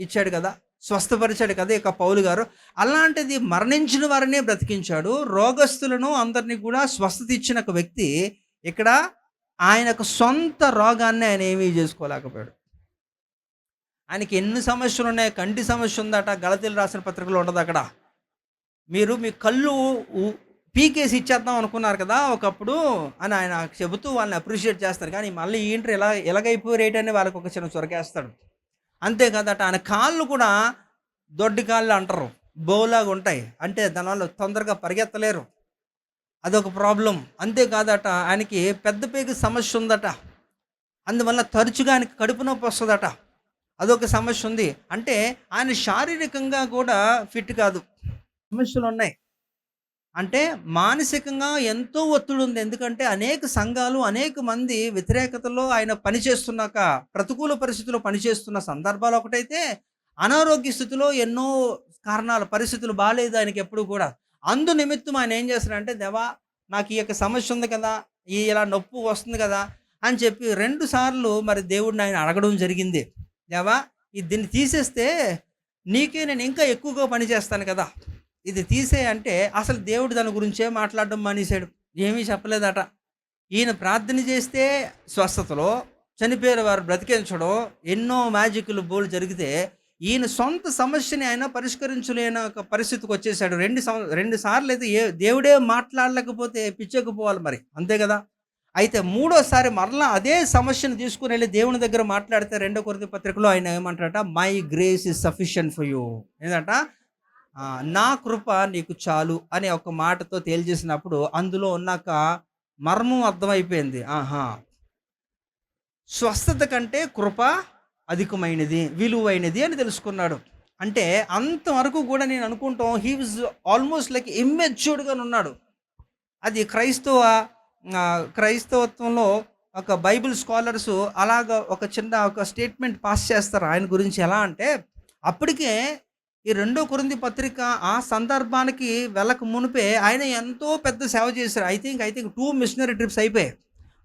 ఇచ్చాడు కదా, స్వస్థపరిచాడు కదా ఇక పౌలు గారు. అలాంటిది మరణించిన వారినే బ్రతికించాడు. రోగస్తులను అందరినీ కూడా స్వస్థత ఇచ్చిన ఒక వ్యక్తి ఇక్కడ ఆయనకు సొంత రోగాన్ని ఆయన ఏమీ చేసుకోలేకపోయాడు. ఆయనకి ఎన్ని సమస్యలు ఉన్నాయి. కంటి సమస్య ఉందట, గలతీయులు రాసిన పత్రికలో ఉండదు అక్కడ. మీరు మీ కళ్ళు పీకేసి ఇచ్చేద్దాం అనుకున్నారు కదా ఒకప్పుడు అని ఆయన చెబుతూ వాళ్ళని అప్రిషియేట్ చేస్తారు. కానీ మళ్ళీ ఏంటి ఎలాగైపోయి రేట్ అని వాళ్ళకి ఒక చిన్న చొరకేస్తాడు. అంతేకాదట ఆయన కాళ్ళు కూడా దొడ్డి కాళ్ళు అంటారు, బోలాగా ఉంటాయి. అంటే దానివల్ల తొందరగా పరిగెత్తలేరు, అదొక ప్రాబ్లం. అంతేకాదట ఆయనకి పెద్ద పేగు సమస్య ఉందట. అందువల్ల తరచుగా ఆయనకి కడుపు నొప్పి వస్తుందట, అదొక సమస్య ఉంది. అంటే ఆయన శారీరకంగా కూడా ఫిట్ కాదు, సమస్యలు ఉన్నాయి. అంటే మానసికంగా ఎంతో ఒత్తిడి ఉంది. ఎందుకంటే అనేక సంఘాలు, అనేక మంది వ్యతిరేకతలో ఆయన పనిచేస్తున్నాక, ప్రతికూల పరిస్థితుల్లో పనిచేస్తున్న సందర్భాలు ఒకటైతే, అనారోగ్య స్థితిలో ఎన్నో కారణాలు, పరిస్థితులు బాగాలేదు ఆయనకి ఎప్పుడు కూడా. అందు నిమిత్తం ఆయన ఏం చేస్తాడంటే, దేవా నాకు ఈ యొక్క సమస్య ఉంది కదా, ఇలా నొప్పి వస్తుంది కదా అని చెప్పి 2 సార్లు మరి దేవుడిని ఆయన అడగడం జరిగింది. దేవా దీన్ని తీసేస్తే నీకే నేను ఇంకా ఎక్కువగా పని చేస్తాను కదా, ఇది తీసే అంటే అసలు దేవుడు దాని గురించే మాట్లాడడం మానేశాడు, ఏమీ చెప్పలేదట. ఈయన ప్రార్థన చేస్తే స్వస్థతలో, చనిపోయిన వారు బ్రతికించడం, ఎన్నో మ్యాజిక్లు బోల్ జరిగితే ఈయన సొంత సమస్యని ఆయన పరిష్కరించలేని ఒక పరిస్థితికి వచ్చేసాడు. 2 సార్లు అయితే దేవుడే మాట్లాడలేకపోతే పిచ్చకపోవాలి మరి, అంతే కదా. అయితే 3వసారి మరలా అదే సమస్యను తీసుకుని వెళ్ళి దేవుని దగ్గర మాట్లాడితే 2 కొరింథీ పత్రికలో ఆయన ఏమంటారట, my grace is sufficient for you. ఏంటంట, నా కృప నీకు చాలు అనే ఒక మాటతో తేల్చేసినప్పుడు అందులో ఉన్నాక మర్మం అర్థమైపోయింది. స్వస్థత కంటే కృప అధికమైనది, విలువైనది అని తెలుసుకున్నాడు. అంటే అంతవరకు కూడా నేను అనుకుంటాం హీ వాజ్ ఆల్మోస్ట్ లైక్ ఇమ్మెచ్యూర్డ్గా ఉన్నాడు. అది క్రైస్తవత్వంలో ఒక బైబిల్ స్కాలర్స్ అలాగ ఒక చిన్న ఒక స్టేట్మెంట్ పాస్ చేస్తారు ఆయన గురించి. ఎలా అంటే, అప్పటికే ఈ 2 కొరింథీ పత్రిక ఆ సందర్భానికి వెళ్ళక మునిపే ఆయన ఎంతో పెద్ద సేవ చేశారు. ఐ థింక్ 2 మిషనరీ ట్రిప్స్ అయిపోయాయి.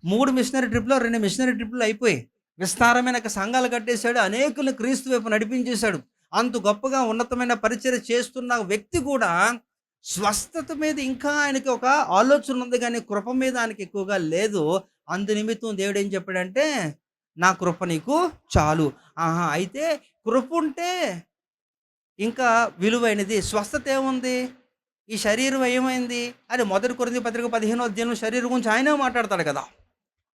3 మిషనరీ ట్రిప్లో 2 మిషనరీ ట్రిప్లు అయిపోయి విస్తారమైన సంఘాలు కట్టేశాడు, అనేకులను క్రీస్తు వైపు నడిపించేశాడు. అంత గొప్పగా ఉన్నతమైన పరిచర్య చేస్తున్న వ్యక్తి కూడా స్వస్థత మీద ఇంకా ఆయనకి ఒక ఆలోచన ఉంది, కానీ కృప మీద ఆయనకి ఎక్కువగా లేదు. అందు నిమిత్తం దేవుడు ఏం చెప్పాడంటే, నా కృప నీకు చాలు. అయితే కృప ఉంటే ఇంకా విలువైనది. స్వస్థత ఏముంది, ఈ శరీరం ఏమైంది అని 1 కొరింథీ పత్రిక 15వ అధ్యాయంలో శరీరం గురించి ఆయనే మాట్లాడతాడు కదా.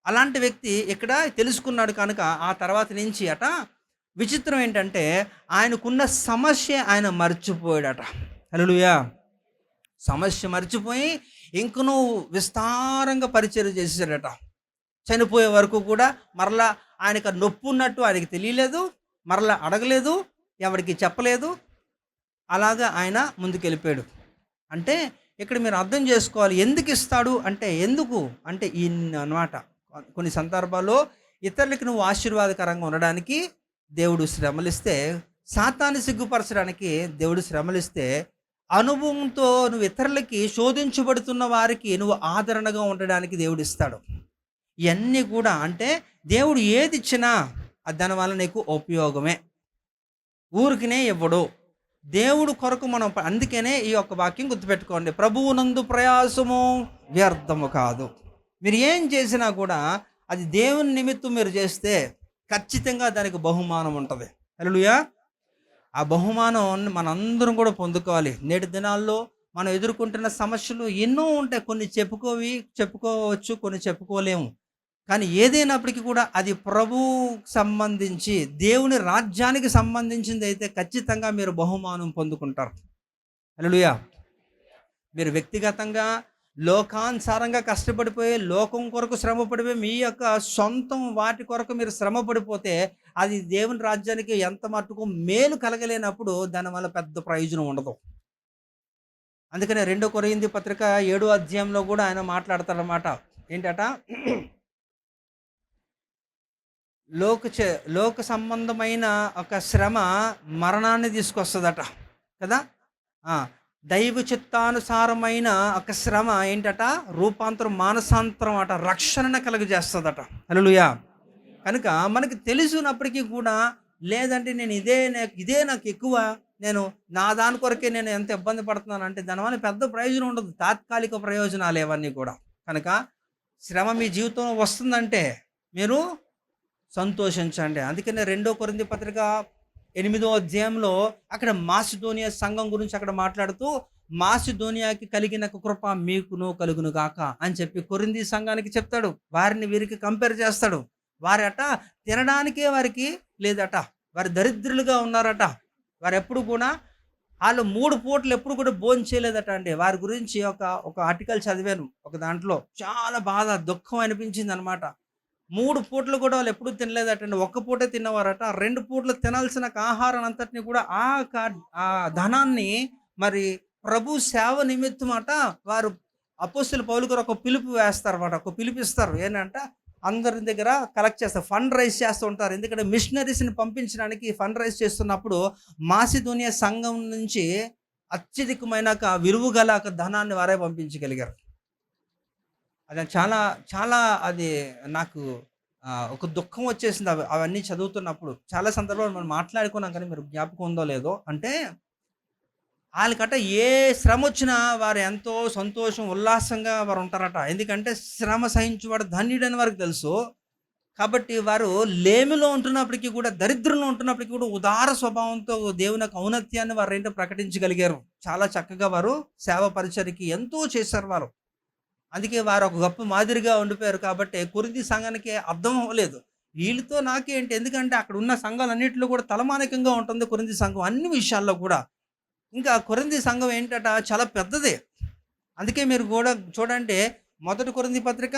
అలాంటి వ్యక్తి ఇక్కడ తెలుసుకున్నాడు కనుక ఆ తర్వాత నుంచి విచిత్రం ఏంటంటే ఆయనకున్న సమస్య ఆయన మర్చిపోయాడట. హల్లెలూయా. సమస్య మర్చిపోయి ఇంకనూ విస్తారంగా పరిచర్య చేసేసాడట. చనిపోయే వరకు కూడా మరలా ఆయనకు నొప్పి ఉన్నట్టు ఆయనకి తెలియలేదు, మరలా అడగలేదు, ఎవరికి చెప్పలేదు. అలాగా ఆయన ముందుకెళ్ళిపోయాడు. అంటే ఇక్కడ మీరు అర్థం చేసుకోవాలి, ఎందుకు ఇస్తాడు అంటే, ఎందుకు అంటే అన్నమాట. కొన్ని సందర్భాల్లో ఇతరులకి నువ్వు ఆశీర్వాదకరంగా ఉండడానికి దేవుడు శ్రమలిస్తే, సాతాన్ని సిగ్గుపరచడానికి దేవుడు శ్రమలిస్తే, అనుభవంతో నువ్వు ఇతరులకి శోధించబడుతున్న వారికి నువ్వు ఆదరణగా ఉండడానికి దేవుడు ఇస్తాడు. ఇవన్నీ కూడా అంటే దేవుడు ఏది ఇచ్చినా అది దానివల్ల నీకు ఉపయోగమే, ఊరికినే ఇవ్వడు. దేవుడు కొరకు మనం అందుకనే ఈ యొక్క వాక్యం గుర్తుపెట్టుకోండి, ప్రభువునందు ప్రయాసము వ్యర్థము కాదు. మీరు ఏం చేసినా కూడా అది దేవుని నిమిత్తం మీరు చేస్తే ఖచ్చితంగా దానికి బహుమానం ఉంటుంది. హల్లెలూయా. ఆ బహుమానం మనందరం కూడా పొందుకోవాలి. నేటి దినాల్లో మనం ఎదుర్కొంటున్న సమస్యలు ఎన్నో ఉంటాయి. కొన్ని చెప్పుకోవచ్చు, కొన్ని చెప్పుకోలేము. కానీ ఏదైనప్పటికీ కూడా అది ప్రభువుకి సంబంధించి, దేవుని రాజ్యానికి సంబంధించింది అయితే ఖచ్చితంగా మీరు బహుమానం పొందుకుంటారు. హల్లెలూయా. మీరు వ్యక్తిగతంగా లోకానుసారంగా కష్టపడిపోయి, లోకం కొరకు శ్రమపడిపోయి, మీ యొక్క సొంతం వాటి కొరకు మీరు శ్రమ పడిపోతే అది దేవుని రాజ్యానికి ఎంత మట్టుకు మేలు కలగలేనప్పుడు దానివల్ల పెద్ద ప్రయోజనం ఉండదు. అందుకనే 2 కొరింథీ పత్రిక 7వ అధ్యాయంలో కూడా ఆయన మాట్లాడతాడనమాట. ఏంటట, లోక సంబంధమైన ఒక శ్రమ మరణాన్ని తీసుకొస్తుందట కదా. దైవ చిత్తానుసారమైన ఒక శ్రమ ఏంటట, రూపాంతరం, మానసాంతరం అట, రక్షణను కలుగజేస్తుందట. హల్లెలూయా. కనుక మనకి తెలుసున్నప్పటికీ కూడా, లేదంటే నేను ఇదే నాకు ఎక్కువ, నేను నా దాని కొరకే నేను ఎంత ఇబ్బంది పడుతున్నాను అంటే దానివల్ల పెద్ద ప్రయోజనం ఉండదు, తాత్కాలిక ప్రయోజనాలు ఇవన్నీ కూడా. కనుక శ్రమ మీ జీవితంలో వస్తుందంటే మీరు సంతోషించండి. అందుకనే 2 కొరింథీ పత్రిక 8వ అధ్యాయంలో అక్కడ మాసిదోనియా సంఘం గురించి అక్కడ మాట్లాడుతూ, మాసిదోనియాకి కలిగిన కృప మీకును కలుగును గాక అని చెప్పి కొరింథీ సంఘానికి చెప్తాడు. వారిని వీరికి కంపేర్ చేస్తాడు. వారట తినడానికే వారికి లేదట, వారు దరిద్రులుగా ఉన్నారట. వారు ఎప్పుడు కూడా వాళ్ళు 3 పూటలు ఎప్పుడు కూడా భోజనం చేయలేదట అండి. వారి గురించి ఒక ఆర్టికల్ చదివాను. ఒక దాంట్లో చాలా బాధ, దుఃఖం అనిపించింది అనమాట. 3 పూటలు కూడా వాళ్ళు ఎప్పుడు తినలేదటండి. ఒక్క పూటే తిన్నవారట. 2 పూటలు తినాల్సిన ఆహారం అంతటిని కూడా ఆ ధనాన్ని మరి ప్రభు సేవ నిమిత్తం అట వారు అపోస్తలుల పౌలు గారు ఒక పిలుపు వేస్తారన్నమాట. ఒక పిలిపిస్తారు. ఏంటంటే అందరి దగ్గర కలెక్ట్ చేస్తారు, ఫండ్ రైజ్ చేస్తూ ఉంటారు. ఎందుకంటే మిషనరీస్ని పంపించడానికి ఫండ్ రైజ్ చేస్తున్నప్పుడు మాసిదోనియా సంఘం నుంచి అత్యధికమైన విలువ గల ధనాన్ని వారే పంపించగలిగారు. అది చాలా చాలా అది నాకు ఒక దుఃఖం వచ్చేసింది అవన్నీ చదువుతున్నప్పుడు. చాలా సందర్భాలు మనం మాట్లాడుకున్నాం, కానీ మీరు జ్ఞాపకం ఉందో లేదో. అంటే వాళ్ళకట ఏ శ్రమ వచ్చినా వారు ఎంతో సంతోషం, ఉల్లాసంగా వారు ఉంటారట. ఎందుకంటే శ్రమ సహించేవాడు ధన్యుడని వారికి తెలుసు. కాబట్టి వారు లేమిలో ఉంటున్నప్పటికీ కూడా, దరిద్రంలో ఉంటున్నప్పటికీ కూడా ఉదార స్వభావంతో దేవుని యొక్క ఔన్నత్యాన్ని వారు ఏంటో ప్రకటించగలిగారు. చాలా చక్కగా వారు సేవ పరిచర్యకి ఎంతో చేశారు వారు. అందుకే వారు ఒక గొప్ప మాదిరిగా ఉండిపోయారు. కాబట్టి కొరింథీ సంఘానికి అర్థం అవ్వలేదు, వీళ్ళతో నాకేంటి. ఎందుకంటే అక్కడ ఉన్న సంఘాలన్నింటిలో కూడా తలమానికంగా ఉంటుంది కొరింథీ సంఘం, అన్ని విషయాల్లో కూడా. ఇంకా కొరింథీ సంఘం ఏంటట, చాలా పెద్దదే. అందుకే మీరు కూడా చూడండి, 1 కొరింథీ పత్రిక,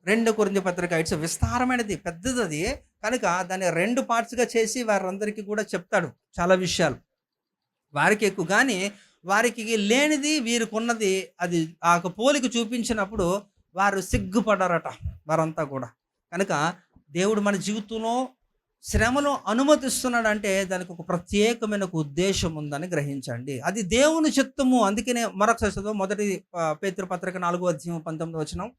2 కొరింథీ పత్రిక, ఇట్స్ విస్తారమైనది, పెద్దది అది. కనుక దాన్ని 2 పార్ట్స్గా చేసి వారందరికీ కూడా చెప్తాడు చాలా విషయాలు. వారికి ఎక్కువ కానీ వారికి లేనిది వీరికి ఉన్నది, అది ఆ పోలిక చూపించినప్పుడు వారు సిగ్గుపడ్డారట వారంతా కూడా. కనుక దేవుడు మన జీవితంలో శ్రమలో అనుమతిస్తున్నాడంటే దానికి ఒక ప్రత్యేకమైన ఒక ఉద్దేశం ఉందని గ్రహించండి. అది దేవుని చిత్తము. అందుకనే మరొకసారి చదువు, 1 పేతురు పత్రిక 4వ అధ్యాయం 19వ వచనం.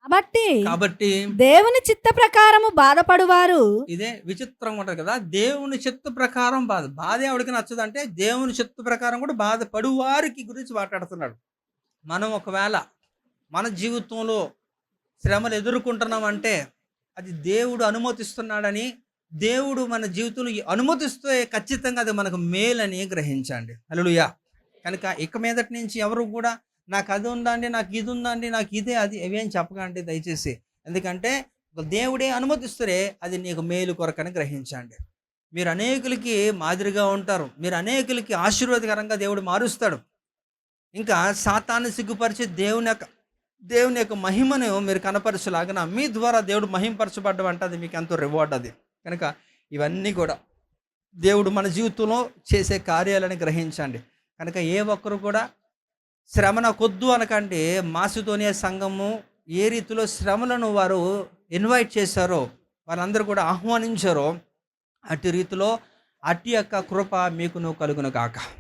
కాబట్టి దేవుని చిత్త ప్రకారము బాధపడువారు, ఇదే విచిత్రంగా ఉంటుంది కదా, దేవుని చిత్త ప్రకారం బాధ ఎవరికి నచ్చదు అంటే దేవుని చిత్త ప్రకారం కూడా బాధపడు వారికి గురించి మాట్లాడుతున్నాడు. మనం ఒకవేళ మన జీవితంలో శ్రమలు ఎదుర్కొంటున్నామంటే అది దేవుడు అనుమతిస్తున్నాడని, దేవుడు మన జీవితంలో అనుమతిస్తే ఖచ్చితంగా అది మనకు మేలని గ్రహించండి. హల్లెలూయా. కనుక ఇక మీదటి నుంచి ఎవరు కూడా నాకు అది ఉందండి, నాకు ఇది ఉందండి, నాకు ఇదే అది ఇవేం చెప్పకండి దయచేసి. ఎందుకంటే దేవుడే అనుమతిస్తే అది నీకు మేలు కొరకని గ్రహించండి. మీరు అనేకులకి మాదిరిగా ఉంటారు, మీరు అనేకులకి ఆశీర్వాదకరంగా దేవుడు మారుస్తాడు. ఇంకా సాతాన్ని సిగ్గుపరిచి దేవుని యొక్క మహిమను మీరు కనపరచలాగిన మీ ద్వారా దేవుడు మహిమపరచబడ్డం అంటే అది మీకు ఎంతో రివార్డ్. అది కనుక ఇవన్నీ కూడా దేవుడు మన జీవితంలో చేసే కార్యాలని గ్రహించండి. కనుక ఏ ఒక్కరు కూడా శ్రమ నాకొద్దు అనకండి. మాసిదోనియా సంఘము ఏ రీతిలో శ్రమలను వారు ఇన్వైట్ చేశారో, వారందరూ కూడా ఆహ్వానించారో, అట్టి రీతిలో అట్టి యొక్క కృప మీకును కలుగును కాక.